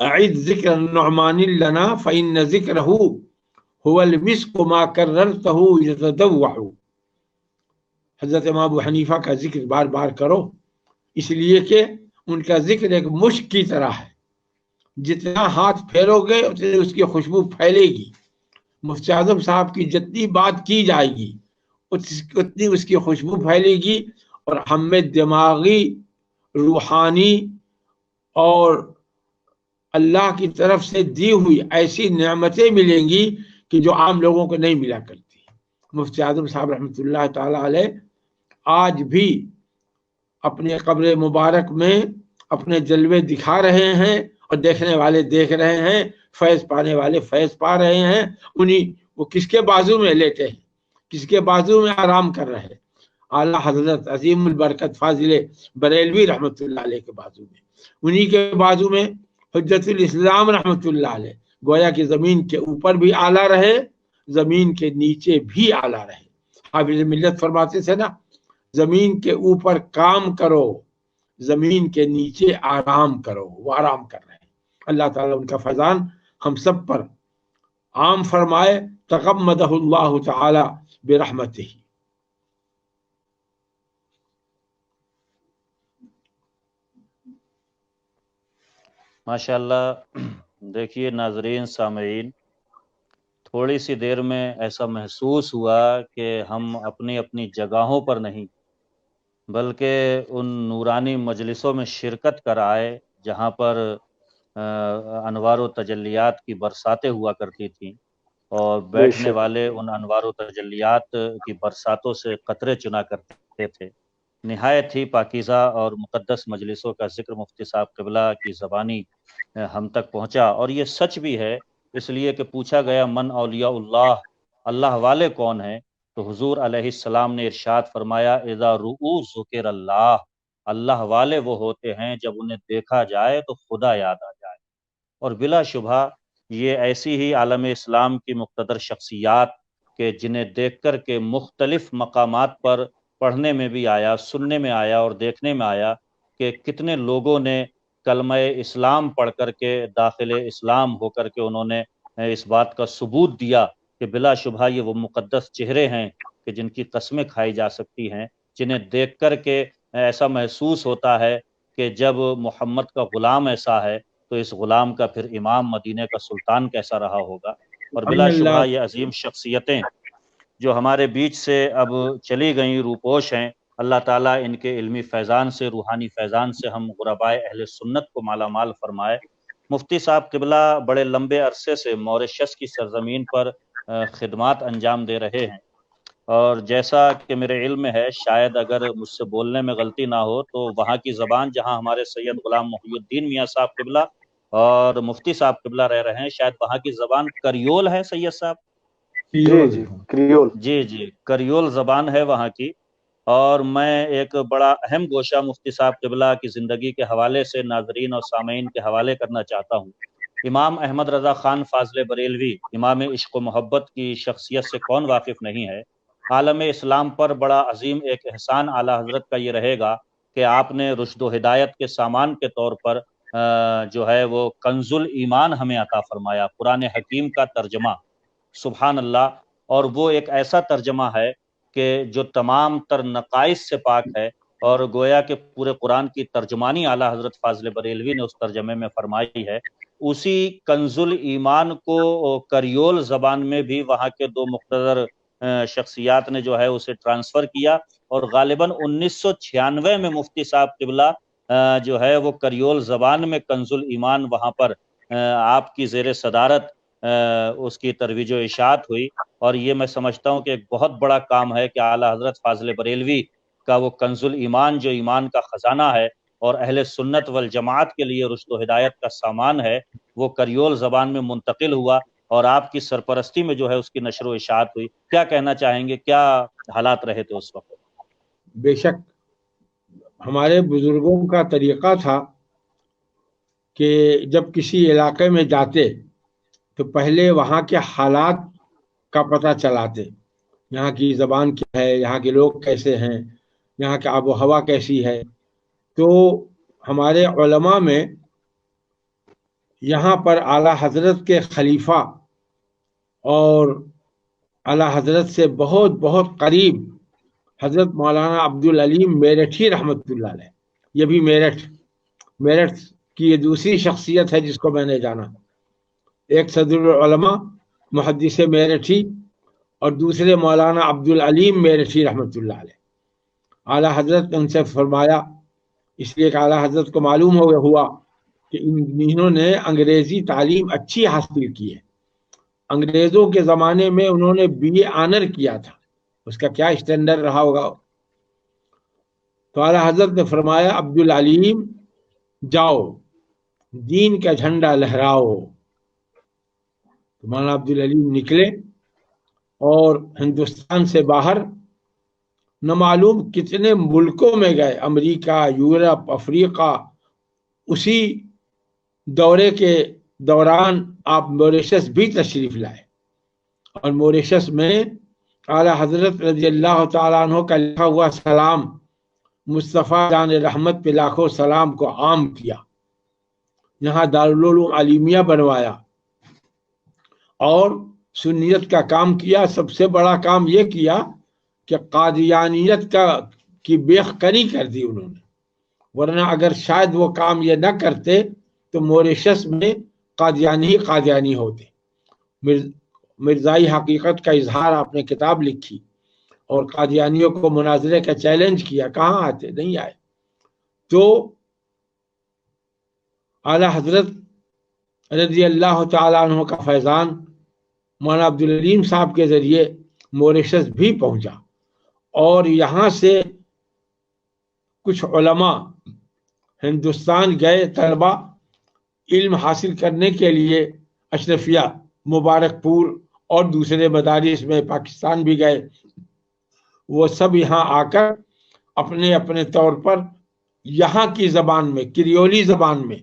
اعد ذکر النعمان لنا فإن ذکرہ هو المسک ما کررتہ یتدوع. حضرت امام ابو حنیفہ کا ذکر بار بار کرو، اس لیے کہ ان کا ذکر ایک مشک کی طرح ہے، جتنا ہاتھ پھیرو گے اتنی اس کی خوشبو پھیلے گی. مفتی اعظم صاحب کی جتنی بات کی جائے گی اتنی اس کی خوشبو پھیلے گی، اور ہمیں دماغی، روحانی اور اللہ کی طرف سے دی ہوئی ایسی نعمتیں ملیں گی کہ جو عام لوگوں کو نہیں ملا کرتی. مفتی اعظم صاحب رحمۃ اللہ تعالی علیہ آج بھی اپنے قبر مبارک میں اپنے جلوے دکھا رہے ہیں، اور دیکھنے والے دیکھ رہے ہیں، فیض پانے والے فیض پا رہے ہیں. وہ کس کے بازو میں لیٹے ہیں، کس کے بازو میں آرام کر رہے ہیں؟ اعلیٰ حضرت عظیم البرکت فاضل بریلوی رحمۃ اللہ علیہ کے بازو میں. انہی کے بازو میں حجت الاسلام رحمۃ اللہ علیہ. گویا کہ زمین کے اوپر بھی اعلیٰ رہے، زمین کے نیچے بھی اعلیٰ رہے. حافظ ملت فرماتے تھے نا، زمین کے اوپر کام کرو، زمین کے نیچے آرام کرو. وہ آرام کر رہے ہیں. اللہ تعالیٰ ان کا فیضان ہم سب پر عام فرمائے. تغمدہ اللہ تعالی برحمتہ. ماشاء اللہ. دیکھیے ناظرین، سامعین، تھوڑی سی دیر میں ایسا محسوس ہوا کہ ہم اپنی اپنی جگہوں پر نہیں بلکہ ان نورانی مجلسوں میں شرکت کر آئے جہاں پر انوار و تجلیات کی برساتیں ہوا کرتی تھیں، اور بیٹھنے والے ان انوار و تجلیات کی برساتوں سے قطرے چنا کرتے تھے. نہایت ہی پاکیزہ اور مقدس مجلسوں کا ذکر مفتی صاحب قبلہ کی زبانی ہم تک پہنچا. اور یہ سچ بھی ہے، اس لیے کہ پوچھا گیا من اولیاء اللہ، اللہ والے کون ہیں؟ تو حضور علیہ السلام نے ارشاد فرمایا اذا رؤوا ذکر اللہ، اللہ والے وہ ہوتے ہیں جب انہیں دیکھا جائے تو خدا یاد آ جائے. اور بلا شبہ یہ ایسی ہی عالم اسلام کی مقتدر شخصیات کہ جنہیں دیکھ کر کے مختلف مقامات پر پڑھنے میں بھی آیا، سننے میں آیا اور دیکھنے میں آیا کہ کتنے لوگوں نے کلمہ اسلام پڑھ کر کے داخل اسلام ہو کر کے انہوں نے اس بات کا ثبوت دیا کہ بلا شبہ یہ وہ مقدس چہرے ہیں کہ جن کی قسمیں کھائی جا سکتی ہیں، جنہیں دیکھ کر کے ایسا محسوس ہوتا ہے کہ جب محمد کا غلام ایسا ہے تو اس غلام کا پھر امام مدینے کا سلطان کیسا رہا ہوگا۔ اور بلا شبہ یہ عظیم شخصیتیں جو ہمارے بیچ سے اب چلی گئیں روپوش ہیں، اللہ تعالیٰ ان کے علمی فیضان سے، روحانی فیضان سے ہم غربائے اہل سنت کو مالا مال فرمائے۔ مفتی صاحب قبلہ بڑے لمبے عرصے سے موریشس کی سرزمین پر خدمات انجام دے رہے ہیں، اور جیسا کہ میرے علم میں ہے، شاید اگر مجھ سے بولنے میں غلطی نہ ہو تو وہاں کی زبان جہاں ہمارے سید غلام محی الدین میاں صاحب قبلہ اور مفتی صاحب قبلہ رہ رہے ہیں، شاید وہاں کی زبان کریول ہے سید صاحب؟ جی کریول، جی کریول زبان ہے وہاں کی۔ اور میں ایک بڑا اہم گوشہ مفتی صاحب قبلہ کی زندگی کے حوالے سے ناظرین اور سامعین کے حوالے کرنا چاہتا ہوں۔ امام احمد رضا خان فاضل بریلوی، امام عشق و محبت کی شخصیت سے کون واقف نہیں ہے؟ عالم اسلام پر بڑا عظیم ایک احسان اعلیٰ حضرت کا یہ رہے گا کہ آپ نے رشد و ہدایت کے سامان کے طور پر جو ہے وہ کنز الایمان ہمیں عطا فرمایا، قرآن حکیم کا ترجمہ، سبحان اللہ۔ اور وہ ایک ایسا ترجمہ ہے کہ جو تمام تر نقائص سے پاک ہے، اور گویا کہ پورے قرآن کی ترجمانی اعلیٰ حضرت فاضل بریلوی نے اس ترجمے میں فرمائی ہے۔ اسی کنز الایمان کو کریول زبان میں بھی وہاں کے دو مقتدر شخصیات نے جو ہے اسے ٹرانسفر کیا، اور غالباً 1996 میں مفتی صاحب قبلہ جو ہے وہ کریول زبان میں کنز الایمان وہاں پر آپ کی زیر صدارت اس کی ترویج و اشاعت ہوئی۔ اور یہ میں سمجھتا ہوں کہ ایک بہت بڑا کام ہے کہ اعلیٰ حضرت فاضل بریلوی کا وہ کنز الایمان جو ایمان کا خزانہ ہے اور اہل سنت والجماعت کے لیے رشد و ہدایت کا سامان ہے، وہ کریول زبان میں منتقل ہوا، اور آپ کی سرپرستی میں جو ہے اس کی نشر و اشاعت ہوئی۔ کیا کہنا چاہیں گے، کیا حالات رہے تھے اس وقت؟ بے شک ہمارے بزرگوں کا طریقہ تھا کہ جب کسی علاقے میں جاتے تو پہلے وہاں کے حالات کا پتہ چلاتے، یہاں کی زبان کیا ہے، یہاں کے لوگ کیسے ہیں، یہاں کی آب و ہوا کیسی ہے۔ تو ہمارے علماء میں یہاں پر اعلیٰ حضرت کے خلیفہ اور اعلیٰ حضرت سے بہت بہت قریب حضرت مولانا عبدالعلیم میرٹھی رحمۃ اللہ علیہ، یہ بھی میرٹھ کی یہ دوسری شخصیت ہے جس کو میں نے جانا، ایک صدر العلماء محدث میرٹھی اور دوسرے مولانا عبدالعلیم میرٹھی رحمۃ اللہ علیہ۔ اعلیٰ حضرت نے ان سے فرمایا، اس لیے کہ اعلیٰ حضرت کو معلوم ہوا کہ انہوں نے انگریزی تعلیم اچھی حاصل کی ہے، انگریزوں کے زمانے میں انہوں نے BA آنر کیا تھا، اس کا کیا اسٹینڈرڈ رہا ہوگا۔ تو اعلیٰ حضرت نے فرمایا، عبدالعلیم جاؤ دین کا جھنڈا لہراؤ۔ تو مولانا عبدالعلیم نکلے اور ہندوستان سے باہر نہ معلوم کتنے ملکوں میں گئے، امریکہ، یورپ، افریقہ۔ اسی دورے کے دوران آپ موریشس بھی تشریف لائے، اور موریشس میں اعلیٰ حضرت رضی اللہ تعالیٰ عنہ کا لکھا ہوا سلام، مصطفیٰ جان رحمت پہ لاکھوں سلام کو عام کیا، یہاں دارالعلوم عالمیہ بنوایا اور سنیت کا کام کیا۔ سب سے بڑا کام یہ کیا کہ قادیانیت کی بیخ کنی کر دی انہوں نے، ورنہ اگر شاید وہ کام یہ نہ کرتے تو موریشس میں قادیانی ہوتے۔ مرزائی حقیقت کا اظہار آپ نے کتاب لکھی اور قادیانیوں کو مناظرے کا چیلنج کیا، کہاں آتے؟ نہیں آئے۔ تو اعلیٰ حضرت رضی اللہ تعالیٰ عنہ کا فیضان مولانا عبدالعلیم صاحب کے ذریعے موریشس بھی پہنچا، اور یہاں سے کچھ علماء ہندوستان گئے، طلبہ علم حاصل کرنے کے لیے اشرفیہ، مبارک پور اور دوسرے مدارس میں پاکستان بھی گئے۔ وہ سب یہاں آ کر اپنے اپنے طور پر یہاں کی زبان میں، کریولی زبان میں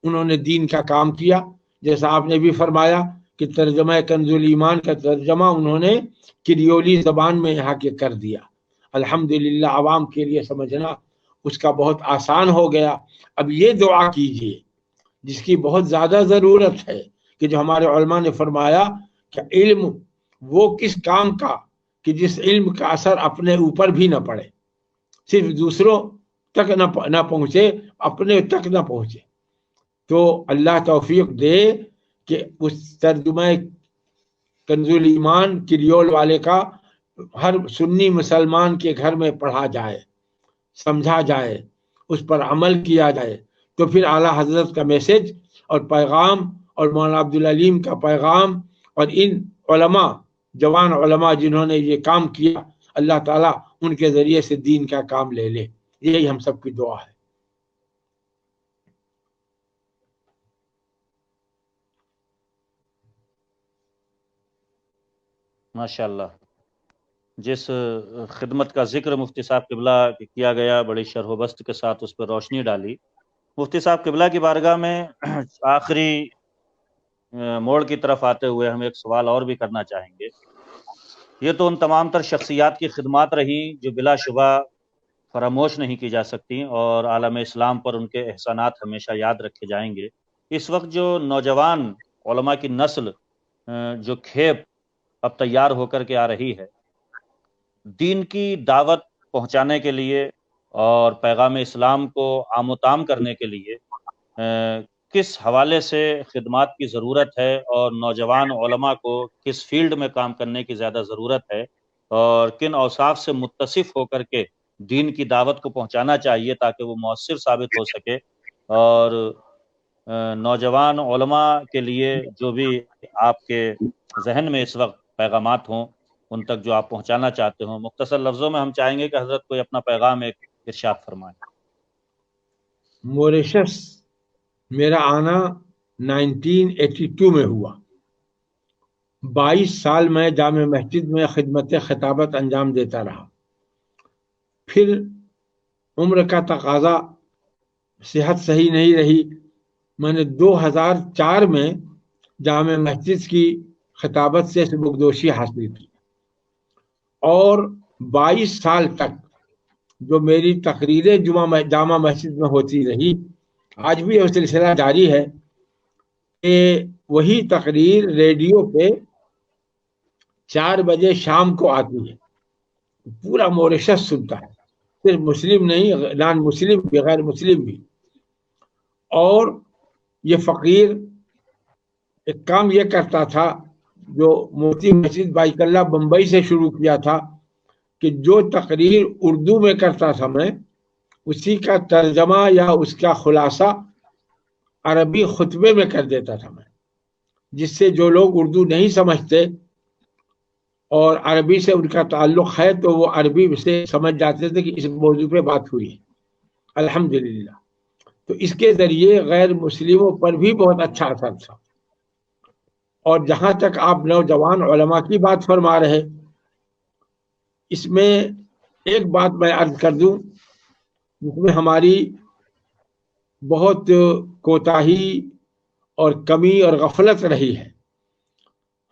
انہوں نے دین کا کام کیا، جیسا آپ نے بھی فرمایا کہ ترجمہ کنز الایمان کا ترجمہ انہوں نے کریولی زبان میں یہاں کے کر دیا۔ الحمدللہ عوام کے لیے سمجھنا اس کا بہت آسان ہو گیا۔ اب یہ دعا کیجئے جس کی بہت زیادہ ضرورت ہے، کہ جو ہمارے علماء نے فرمایا کہ علم وہ کس کام کا کہ جس علم کا اثر اپنے اوپر بھی نہ پڑے، صرف دوسروں تک نہ پہنچے، اپنے تک نہ پہنچے۔ تو اللہ توفیق دے کہ اس ترجمہ کنز الایمان کریول والے کا ہر سنی مسلمان کے گھر میں پڑھا جائے، سمجھا جائے، اس پر عمل کیا جائے، تو پھر اعلیٰ حضرت کا میسج اور پیغام اور مولانا عبدالعلیم کا پیغام اور ان علماء، جوان علماء جنہوں نے یہ کام کیا، اللہ تعالیٰ ان کے ذریعے سے دین کا کام لے لے، یہی ہم سب کی دعا ہے۔ ماشاءاللہ، جس خدمت کا ذکر مفتی صاحب قبلہ کیا گیا، بڑی شرح و بسط کے ساتھ اس پر روشنی ڈالی۔ مفتی صاحب قبلہ کی بارگاہ میں آخری موڑ کی طرف آتے ہوئے ہم ایک سوال اور بھی کرنا چاہیں گے۔ یہ تو ان تمام تر شخصیات کی خدمات رہی جو بلا شبہ فراموش نہیں کی جا سکتی، اور عالم اسلام پر ان کے احسانات ہمیشہ یاد رکھے جائیں گے۔ اس وقت جو نوجوان علماء کی نسل جو کھیپ اب تیار ہو کر کے آ رہی ہے، دین کی دعوت پہنچانے کے لیے اور پیغام اسلام کو عام و تام کرنے کے لیے کس حوالے سے خدمات کی ضرورت ہے، اور نوجوان علماء کو کس فیلڈ میں کام کرنے کی زیادہ ضرورت ہے، اور کن اوصاف سے متصف ہو کر کے دین کی دعوت کو پہنچانا چاہیے تاکہ وہ مؤثر ثابت ہو سکے، اور نوجوان علماء کے لیے جو بھی آپ کے ذہن میں اس وقت پیغامات ہوں ان تک جو آپ پہنچانا چاہتے ہوں، مختصر لفظوں میں ہم چاہیں گے کہ حضرت کوئی اپنا پیغام ایک ارشاد فرمائیں۔ موریشس میرا آنا 1982 میں ہوا۔ 22 سال میں جامع مسجد میں خدمت خطابت انجام دیتا رہا۔ پھر عمر کا تقاضا، صحت صحیح نہیں رہی، میں نے 2004 میں جامع مسجد کی خطابت سے سبکدوشی حاصل کی، اور 22 سال تک جو میری تقریریں جامع مسجد میں ہوتی رہی، آج بھی وہ سلسلہ جاری ہے کہ وہی تقریر ریڈیو پہ 4 بجے شام کو آتی ہے، پورا موریشس سنتا ہے، صرف مسلم نہیں، نان مسلم بھی، غیر مسلم بھی۔ اور یہ فقیر ایک کام یہ کرتا تھا جو مفتی مسجد بائک اللہ بمبئی سے شروع کیا تھا، کہ جو تقریر اردو میں کرتا تھا میں، اسی کا ترجمہ یا اس کا خلاصہ عربی خطبے میں کر دیتا تھا میں، جس سے جو لوگ اردو نہیں سمجھتے اور عربی سے ان کا تعلق ہے تو وہ عربی سے سمجھ جاتے تھے کہ اس موضوع پہ بات ہوئی ہے۔ الحمدللہ، تو اس کے ذریعے غیر مسلموں پر بھی بہت اچھا اثر تھا۔ اور جہاں تک آپ نوجوان علماء کی بات فرما رہے، اس میں ایک بات میں عرض کر دوں جس میں ہماری بہت کوتاہی اور کمی اور غفلت رہی ہے۔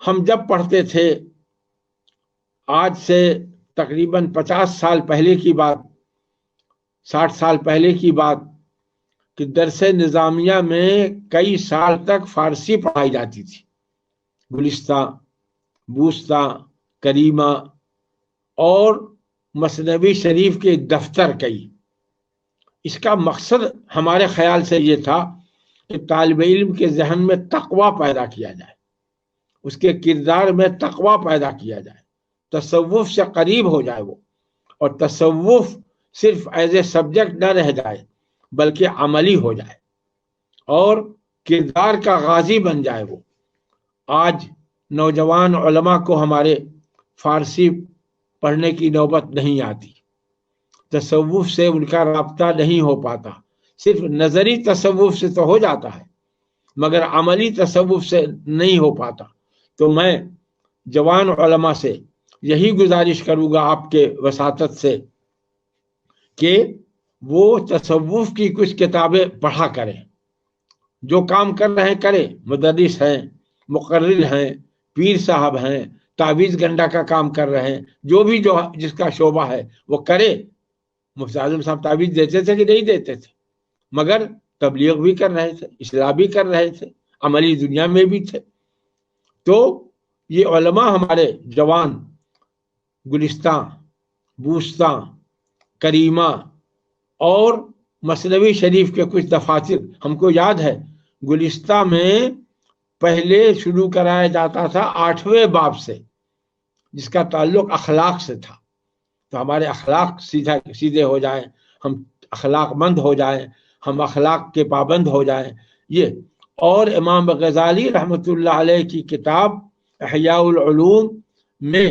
ہم جب پڑھتے تھے، آج سے تقریباً 50 سال پہلے کی بات، 60 سال پہلے کی بات، کہ درس نظامیہ میں کئی سال تک فارسی پڑھائی جاتی تھی، گلستہ، بوستہ، کریمہ اور مثنوی شریف کے دفتر کئی۔ اس کا مقصد ہمارے خیال سے یہ تھا کہ طالب علم کے ذہن میں تقویٰ پیدا کیا جائے، اس کے کردار میں تقویٰ پیدا کیا جائے، تصوف سے قریب ہو جائے وہ، اور تصوف صرف ایز اے سبجیکٹ نہ رہ جائے بلکہ عملی ہو جائے اور کردار کا غازی بن جائے وہ۔ آج نوجوان علماء کو ہمارے فارسی پڑھنے کی نوبت نہیں آتی، تصوف سے ان کا رابطہ نہیں ہو پاتا، صرف نظری تصوف سے تو ہو جاتا ہے مگر عملی تصوف سے نہیں ہو پاتا۔ تو میں جوان علماء سے یہی گزارش کروں گا آپ کے وساطت سے کہ وہ تصوف کی کچھ کتابیں پڑھا کریں، جو کام کر رہے ہیں کریں، مدرس ہیں، مقرر ہیں، پیر صاحب ہیں، تعویذ گنڈا کا کام کر رہے ہیں، جو بھی جس کا شعبہ ہے وہ کرے۔ مفتی اعظم صاحب تعویذ دیتے تھے کہ نہیں دیتے تھے؟ مگر تبلیغ بھی کر رہے تھے، اصلاح بھی کر رہے تھے، عملی دنیا میں بھی تھے۔ تو یہ علماء ہمارے جوان گلستہ، بوستہ، کریمہ اور مثنوی شریف کے کچھ دفاتر ہم کو یاد ہے گلستہ میں پہلے شروع کرایا جاتا تھا 8ویں باب سے، جس کا تعلق اخلاق سے تھا، تو ہمارے اخلاق سیدھے ہو جائیں، ہم اخلاق مند ہو جائیں، ہم اخلاق کے پابند ہو جائیں یہ۔ اور امام غزالی رحمۃ اللہ علیہ کی کتاب احیاء العلوم میں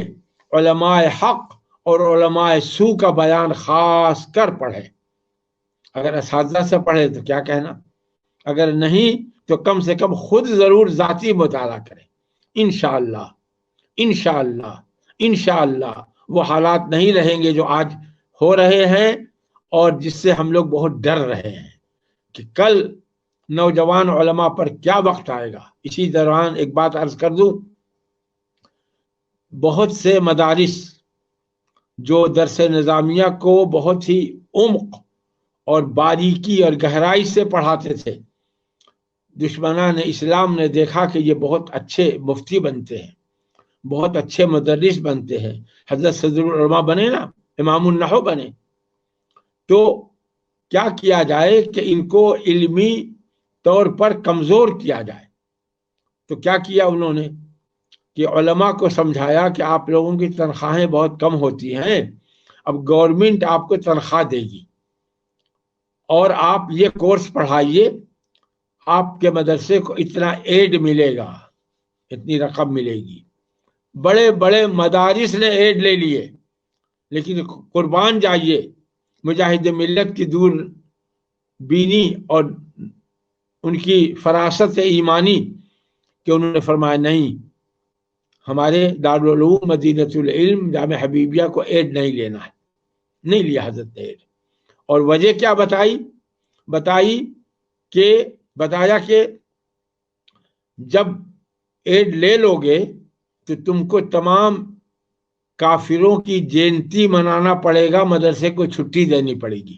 علماء حق اور علماء سو کا بیان خاص کر پڑھے، اگر اساتذہ سے پڑھے تو کیا کہنا، اگر نہیں تو کم سے کم خود ضرور ذاتی مطالعہ کریں۔ انشاءاللہ انشاءاللہ انشاءاللہ وہ حالات نہیں رہیں گے جو آج ہو رہے ہیں اور جس سے ہم لوگ بہت ڈر رہے ہیں کہ کل نوجوان علماء پر کیا وقت آئے گا۔ اسی دوران ایک بات عرض کر دوں، بہت سے مدارس جو درس نظامیہ کو بہت ہی عمق اور باریکی اور گہرائی سے پڑھاتے تھے، دشمنان اسلام نے دیکھا کہ یہ بہت اچھے مفتی بنتے ہیں، بہت اچھے مدرس بنتے ہیں، حضرت صدر العلماء بنے نا، امام النحو بنے، تو کیا کیا جائے کہ ان کو علمی طور پر کمزور کیا جائے۔ تو کیا کیا انہوں نے کہ علماء کو سمجھایا کہ آپ لوگوں کی تنخواہیں بہت کم ہوتی ہیں، اب گورنمنٹ آپ کو تنخواہ دے گی اور آپ یہ کورس پڑھائیے، آپ کے مدرسے کو اتنا ایڈ ملے گا، اتنی رقم ملے گی۔ بڑے بڑے مدارس نے ایڈ لے لیے، لیکن قربان جائیے مجاہد ملت کی دور بینی اور ان کی فراست ایمانی کہ انہوں نے فرمایا نہیں، ہمارے دارالعلوم مدینۃ العلم جامع حبیبیہ کو ایڈ نہیں لینا ہے، نہیں لیا حضرت نے ایڈ۔ اور وجہ کیا بتایا کہ جب ایڈ لے لو گے تو تم کو تمام کافروں کی جینتی منانا پڑے گا، مدرسے کو چھٹی دینی پڑے گی،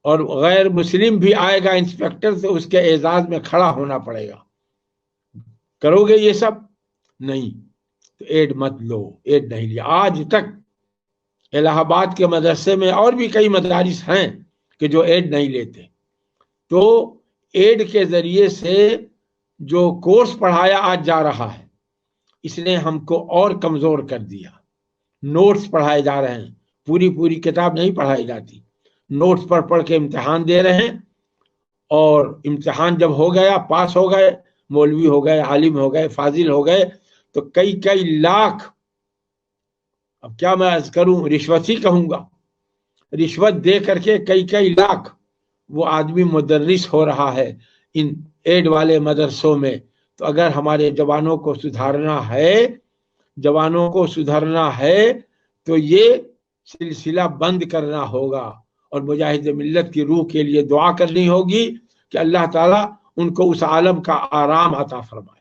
اور غیر مسلم بھی آئے گا انسپیکٹر سے اس کے اعزاز میں کھڑا ہونا پڑے گا۔ کرو گے یہ سب؟ نہیں، تو ایڈ مت لو، ایڈ نہیں لیا۔ آج تک الہ آباد کے مدرسے میں اور بھی کئی مدارس ہیں کہ جو ایڈ نہیں لیتے، تو ایڈ کے ذریعے سے جو کورس پڑھایا آج جا رہا ہے اس نے ہم کو اور کمزور کر دیا۔ نوٹس پڑھائے جا رہے ہیں، پوری کتاب نہیں پڑھائی جاتی، نوٹس پڑھ کے امتحان دے رہے ہیں، اور امتحان جب ہو گیا، پاس ہو گئے، مولوی ہو گئے، عالم ہو گئے، فاضل ہو گئے، تو کئی لاکھ، اب کیا میں عرض کروں، رشوت ہی کہوں گا، رشوت دے کر کے کئی لاکھ وہ آدمی مدرس ہو رہا ہے ان ایڈ والے مدرسوں میں۔ تو اگر ہمارے جوانوں کو سدھرنا ہے تو یہ سلسلہ بند کرنا ہوگا، اور مجاہد ملت کی روح کے لیے دعا کرنی ہوگی کہ اللہ تعالیٰ ان کو اس عالم کا آرام عطا فرمائے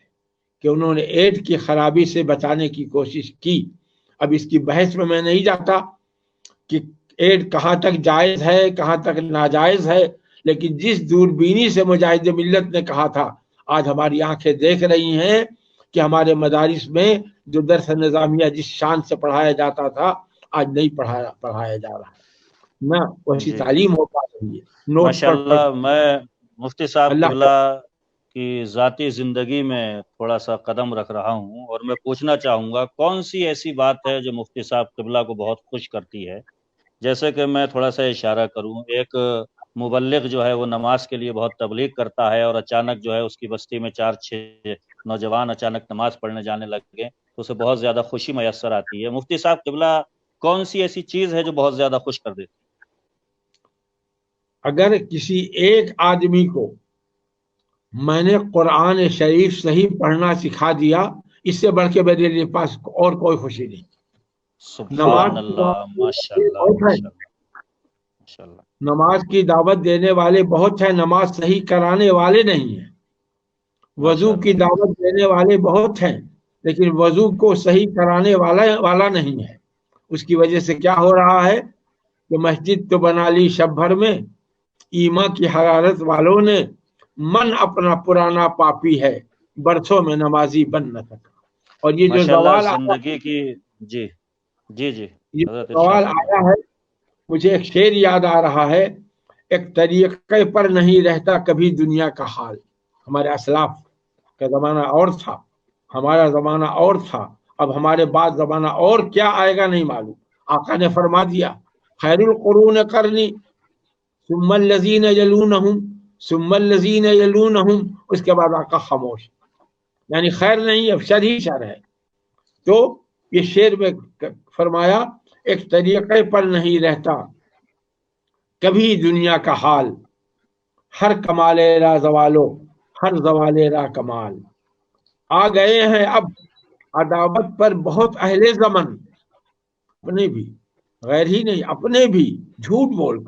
کہ انہوں نے ایڈ کی خرابی سے بچانے کی کوشش کی۔ اب اس کی بحث میں نہیں جاتا کہ ایڈ کہاں تک جائز ہے کہاں تک ناجائز ہے، لیکن جس دوربینی سے مجاہد ملت نے کہا تھا، آج ہماری آنکھیں دیکھ رہی ہیں کہ ہمارے مدارس میں جو درس نظامیہ جس شان سے پڑھایا جاتا تھا آج نہیں پڑھایا جا رہا ہے، نہ ویسی تعلیم ہو پا رہی ہے۔ ماشاءاللہ، میں مفتی صاحب قبلہ کی ذاتی زندگی میں تھوڑا سا قدم رکھ رہا ہوں، اور میں پوچھنا چاہوں گا کون سی ایسی بات ہے جو مفتی صاحب قبلہ کو بہت خوش کرتی ہے؟ جیسے کہ میں تھوڑا سا اشارہ کروں، ایک مبلغ جو ہے وہ نماز کے لیے بہت تبلیغ کرتا ہے، اور اچانک جو ہے اس کی بستی میں 4-6 نوجوان اچانک نماز پڑھنے جانے لگے تو اسے بہت زیادہ خوشی میسر آتی ہے۔ مفتی صاحب قبلہ کون سی ایسی چیز ہے جو بہت زیادہ خوش کر دیتی ہے؟ اگر کسی ایک آدمی کو میں نے قرآن شریف صحیح پڑھنا سکھا دیا، اس سے بڑھ کے میرے پاس اور کوئی خوشی نہیں۔ سبحان اللہ، ماشاءاللہ۔ نماز کی دعوت دینے والے بہت ہیں، نماز صحیح کرانے والے نہیں ہیں۔ وضو کی دعوت دینے والے بہت ہیں، لیکن وضو کو صحیح کرانے والا نہیں ہے۔ اس کی وجہ سے کیا ہو رہا ہے کہ مسجد تو بنا لی شب بھر میں، ایمان کی حرارت والوں نے من اپنا پرانا پاپی ہے، برسوں میں نمازی بن نہ سکا۔ اور یہ جو سوال زندگی کی جی یہ سوال آیا ہے مجھے ایک شعر یاد آ رہا ہے، ایک طریقے پر نہیں رہتا کبھی دنیا کا حال. ہمارے اسلاف کا زمانہ اور تھا، ہمارا زمانہ اور تھا، اب ہمارے بعد زمانہ اور کیا آئے گا نہیں معلوم. آقا نے فرما دیا خیر القرون قرنی ثم الذین یلونہم ثم الذین یلونہم، اس کے بعد آقا خاموش، یعنی خیر نہیں اب شر ہی شر ہے. تو یہ شعر میں فرمایا ایک طریقے پر نہیں رہتا کبھی دنیا کا حال، ہر کمال را زوالو ہر زوال را کمال. آ گئے ہیں اب عداوت پر بہت اہل زمن، اپنے بھی غیر ہی نہیں، اپنے بھی جھوٹ بول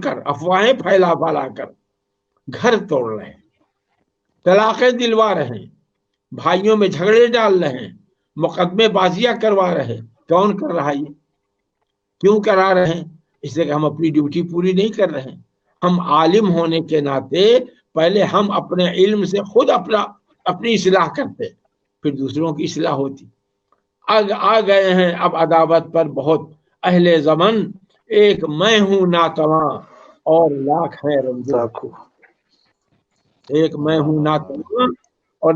کر افواہیں پھیلا کر گھر توڑ رہے ہیں، طلاقیں دلوا رہے ہیں، بھائیوں میں جھگڑے ڈال رہے ہیں، مقدمے بازیاں کروا رہے ہیں. کون کر رہا یہ؟ کیوں کرا رہے ہیں؟ اس لیے کہ ہم اپنی ڈیوٹی پوری نہیں کر رہے ہیں. ہم عالم ہونے کے ناطے پہلے ہم اپنے علم سے خود اپنی اصلاح کرتے، پھر دوسروں کی اصلاح ہوتی. آ گئے ہیں اب عداوت پر بہت اہل زمن، ایک میں ہوں ناتواں اور لاکھ ہے رنجو. ایک میں ہوں ناتواں اور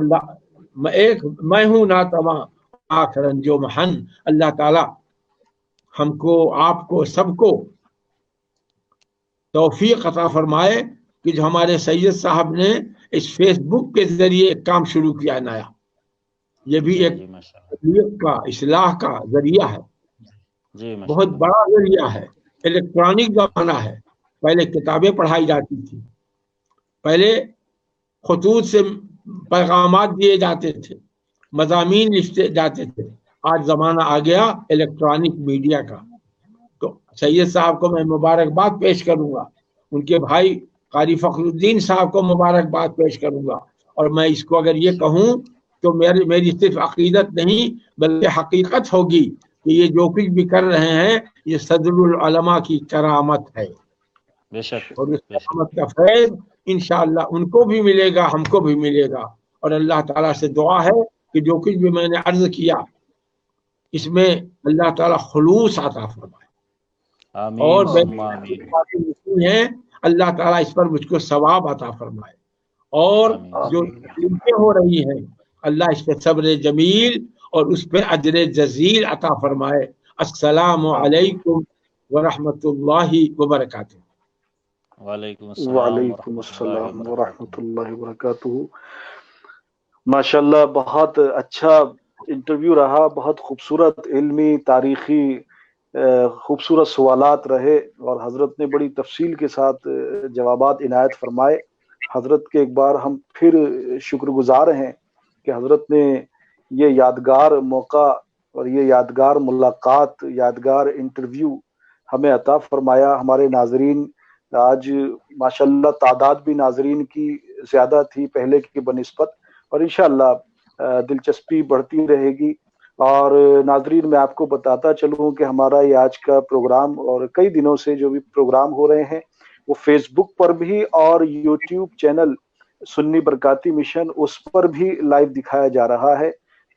ایک میں ہوں ناتواں لاکھ رنجو محن. اللہ تعالی ہم کو، آپ کو، سب کو توفیق عطا فرمائے کہ جو ہمارے سید صاحب نے اس فیس بک کے ذریعے ایک کام شروع کیا نیا، یہ بھی ایک تبلیغ کا، اصلاح کا ذریعہ ہے، بہت بڑا ذریعہ ہے. الیکٹرانک زمانہ ہے، پہلے کتابیں پڑھائی جاتی تھی، پہلے خطوط سے پیغامات دیے جاتے تھے، مضامین لکھتے جاتے تھے. آج زمانہ آ گیا الیکٹرانک میڈیا کا. تو سید صاحب کو میں مبارکباد پیش کروں گا، ان کے بھائی قاری فخر الدین صاحب کو مبارکباد پیش کروں گا. اور میں اس کو اگر یہ کہوں تو میری صرف عقیدت نہیں بلکہ حقیقت ہوگی کہ یہ جو کچھ بھی کر رہے ہیں یہ صدر العلماء کی کرامت ہے. اور اس کرامت کا فیض انشاءاللہ ان کو بھی ملے گا، ہم کو بھی ملے گا. اور اللہ تعالیٰ سے دعا ہے کہ جو کچھ بھی میں نے عرض کیا اس میں اللہ تعالیٰ خلوص عطا فرمائے، اور ہیں اللہ تعالیٰ اس پر مجھ کو ثواب عطا فرمائے. اور جو تکلیفیں ہو رہی ہیں اللہ اس پہ صبر جمیل اور اس پہ اجر جزیل عطا فرمائے. السلام علیکم ورحمۃ اللہ وبرکاتہ. وعلیکم السلام ورحمۃ اللہ وبرکاتہ. ماشاءاللہ بہت اچھا انٹرویو رہا، بہت خوبصورت علمی تاریخی خوبصورت سوالات رہے، اور حضرت نے بڑی تفصیل کے ساتھ جوابات عنایت فرمائے. حضرت کے ایک بار ہم پھر شکر گزار ہیں کہ حضرت نے یہ یادگار موقع اور یہ یادگار ملاقات، یادگار انٹرویو ہمیں عطا فرمایا. ہمارے ناظرین آج ماشاءاللہ تعداد بھی ناظرین کی زیادہ تھی پہلے کی بنسبت، اور انشاءاللہ دلچسپی بڑھتی رہے گی. اور ناظرین میں آپ کو بتاتا چلوں کہ ہمارا یہ آج کا پروگرام اور کئی دنوں سے جو بھی پروگرام ہو رہے ہیں وہ فیس بک پر بھی اور یوٹیوب چینل سنی برکاتی مشن اس پر بھی لائیو دکھایا جا رہا ہے.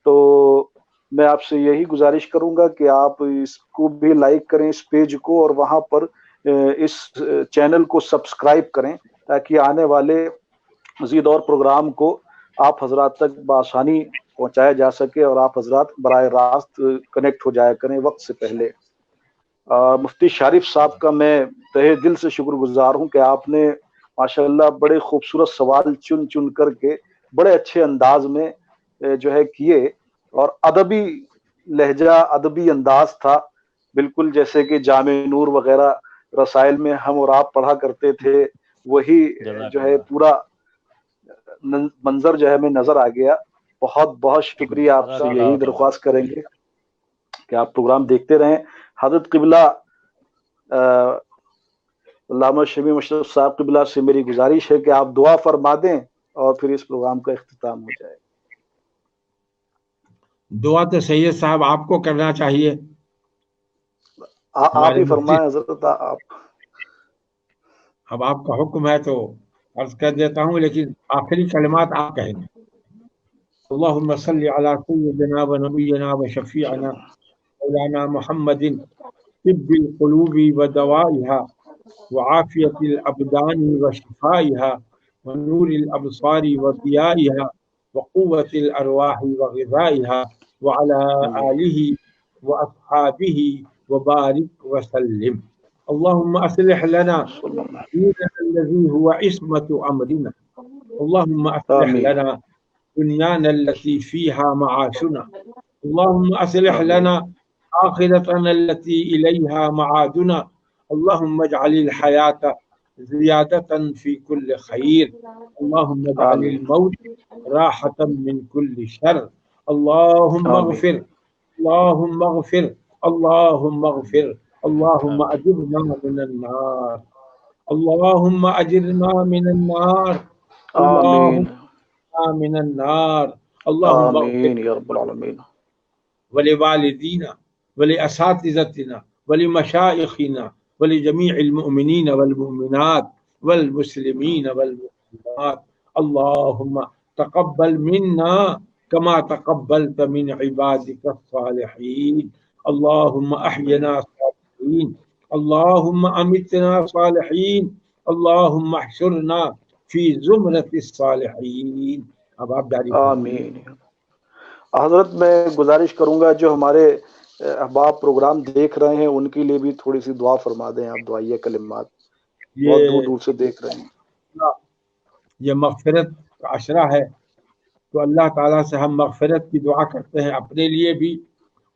تو میں آپ سے یہی گزارش کروں گا کہ آپ اس کو بھی لائک کریں، اس پیج کو، اور وہاں پر اس چینل کو سبسکرائب کریں تاکہ آنے والے مزید اور پروگرام کو آپ حضرات تک بآسانی پہنچایا جا سکے اور آپ حضرات براہ راست کنیکٹ ہو جایا کریں وقت سے پہلے. مفتی شارف صاحب کا میں تہہ دل سے شکر گزار ہوں کہ آپ نے ماشاءاللہ بڑے خوبصورت سوال چن چن کر کے بڑے اچھے انداز میں جو ہے کیے، اور ادبی لہجہ، ادبی انداز تھا، بالکل جیسے کہ جامع نور وغیرہ رسائل میں ہم اور آپ پڑھا کرتے تھے، وہی جو ہے پورا منظر جو ہے ہمیں نظر آ گیا. بہت بہت شکریہ. آپ سے یہی درخواست کریں گے کہ آپ پروگرام دیکھتے رہیں. حضرت قبلہ علامہ شمیع مشرف صاحب قبلہ سے میری گزارش ہے کہ آپ دعا فرما دیں اور پھر اس پروگرام کا اختتام ہو جائے. دعا تو سید صاحب آپ کو کرنا چاہیے. آپ ہی فرمائیں حضرت. اب آپ کا حکم ہے تو عرض کر دیتا ہوں، لیکن آخری کلمات آپ کہیں گے. اللہم صلی علی سیدنا و نبینا و شفیعنا مولانا محمد طب القلوب ودوائها وعافية الأبدان وشفائها ونور الأبصار وضيائها وقوة الأرواح وغذائها وعلى آله وأصحابه وبارك وسلم. اللهم أصلح لنا ديننا الذي هو عصمة أمرنا. اللهم أصلح لنا دنيانا التي فيها معاشنا. اللهم أصلح لنا آخرتنا التي إليها معادنا. اللهم اجعل الحياة زيادة في كل خير. اللهم اجعل الموت راحة من كل شر. اللهم اغفر، اللهم اغفر، اللهم اغفر. اللهم أجرنا من النار، اللهم أجرنا من النار، اللهم من النار. اللهم اغفر يا رب العالمين ولوالدينا ولأساتذتنا ولمشايخنا ولجميع المؤمنين والمؤمنات والمسلمين والمسلمات. اللهم تقبل منا كما تقبلت من عبادك الصالحين. اللهم أحينا صالحين، اللهم أمتنا صالحين، اللهم احشرنا في زمرة الصالحين. اب آپ جاری آمین. حضرت میں گزارش کروں گا جو ہمارے احباب پروگرام دیکھ رہے ہیں ان کے لیے بھی تھوڑی سی دعا فرما دیں آپ. دعائیہ کلمات بہت دور دور سے دیکھ رہے ہیں. یہ مغفرت کا عشرہ ہے تو اللہ تعالیٰ سے ہم مغفرت کی دعا کرتے ہیں اپنے لیے بھی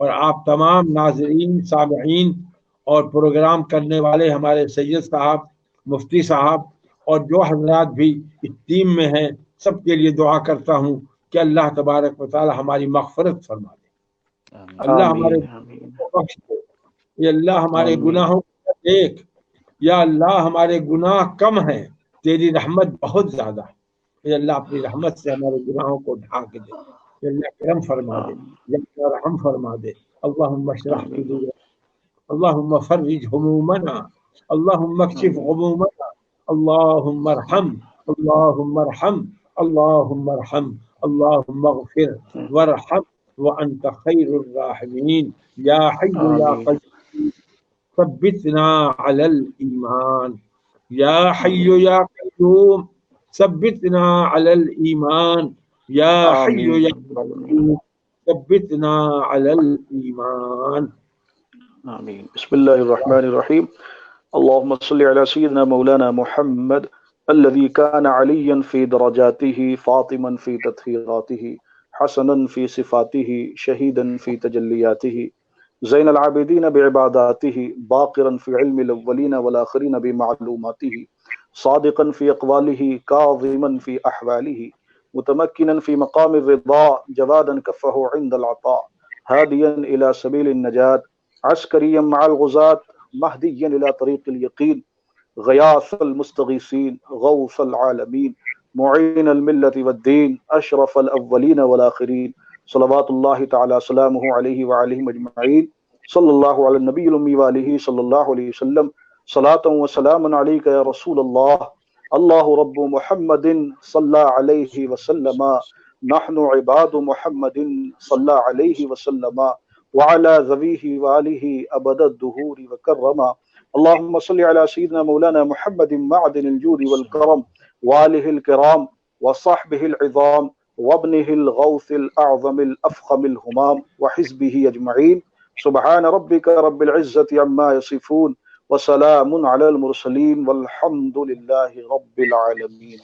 اور آپ تمام ناظرین سامعین اور پروگرام کرنے والے ہمارے سید صاحب مفتی صاحب اور جو حضرات بھی اس ٹیم میں ہیں سب کے لیے دعا کرتا ہوں کہ اللہ تبارک و تعالی ہماری مغفرت فرما دے. اللہ ہمارے کو بخش دے. یہ اللہ ہمارے گناہوں کو دیکھ. یا اللہ ہمارے گناہ کم ہیں، تیری رحمت بہت زیادہ ہے. یا اللہ اپنی رحمت سے ہمارے گناہوں کو ڈھانک دے. یا اللہ کرم فرما دے، یا اللہ رحم فرما دے. اللہم اشرح صدورنا، اللہم فرج ہمومنا، اللہم اکشف غمومنا، اللہم ارحم، اللہم ارحم، اللہم ارحم، اللہم اغفر وارحم وانت خیر الراحمین. یا حی یا قیوم ثبتنا علی الایمان، یا حی یا قیوم ثبتنا علی الایمان، یا حی یا قیوم ثبتنا علی الایمان. آمین. بسم اللہ الرحمن الرحیم. اللهم صل على سيدنا مولانا محمد الذي كان عليا في درجاته فاطما في تطهيراته حسنا في صفاته شهيدا في تجلياته زين العابدين بعباداته باقرا في علم الأولين والآخرين بمعلوماته صادقا في أقواله كاظما في أحواله متمكنا في مقام الرضا جوادا كفه عند العطاء هاديا إلى سبيل النجاة عسكريا مع الغزاة مهديا إلى طريق اليقين غياث المستغيثين غوث العالمين معين الملة والدين أشرف الأولين والآخرين صلوات الله تعالى سلامه عليه وعليهم أجمعين. صلى الله على النبي الأمي وآله صلى الله عليه وسلم صلاة وسلام عليك يا رسول الله. الله رب محمد صلى عليه وسلم، نحن عباد محمد صلى عليه وسلم وعلى ذويه وآله أبد الدهور وكرما. اللهم صل على سيدنا مولانا محمد معدن الجود والكرم وآله الكرام وصحبه العظام وابنه الغوث الأعظم الأفخم الهمام وحزبه أجمعين. سبحان ربك رب العزة عما يصفون وسلام على المرسلين والحمد لله رب العالمين.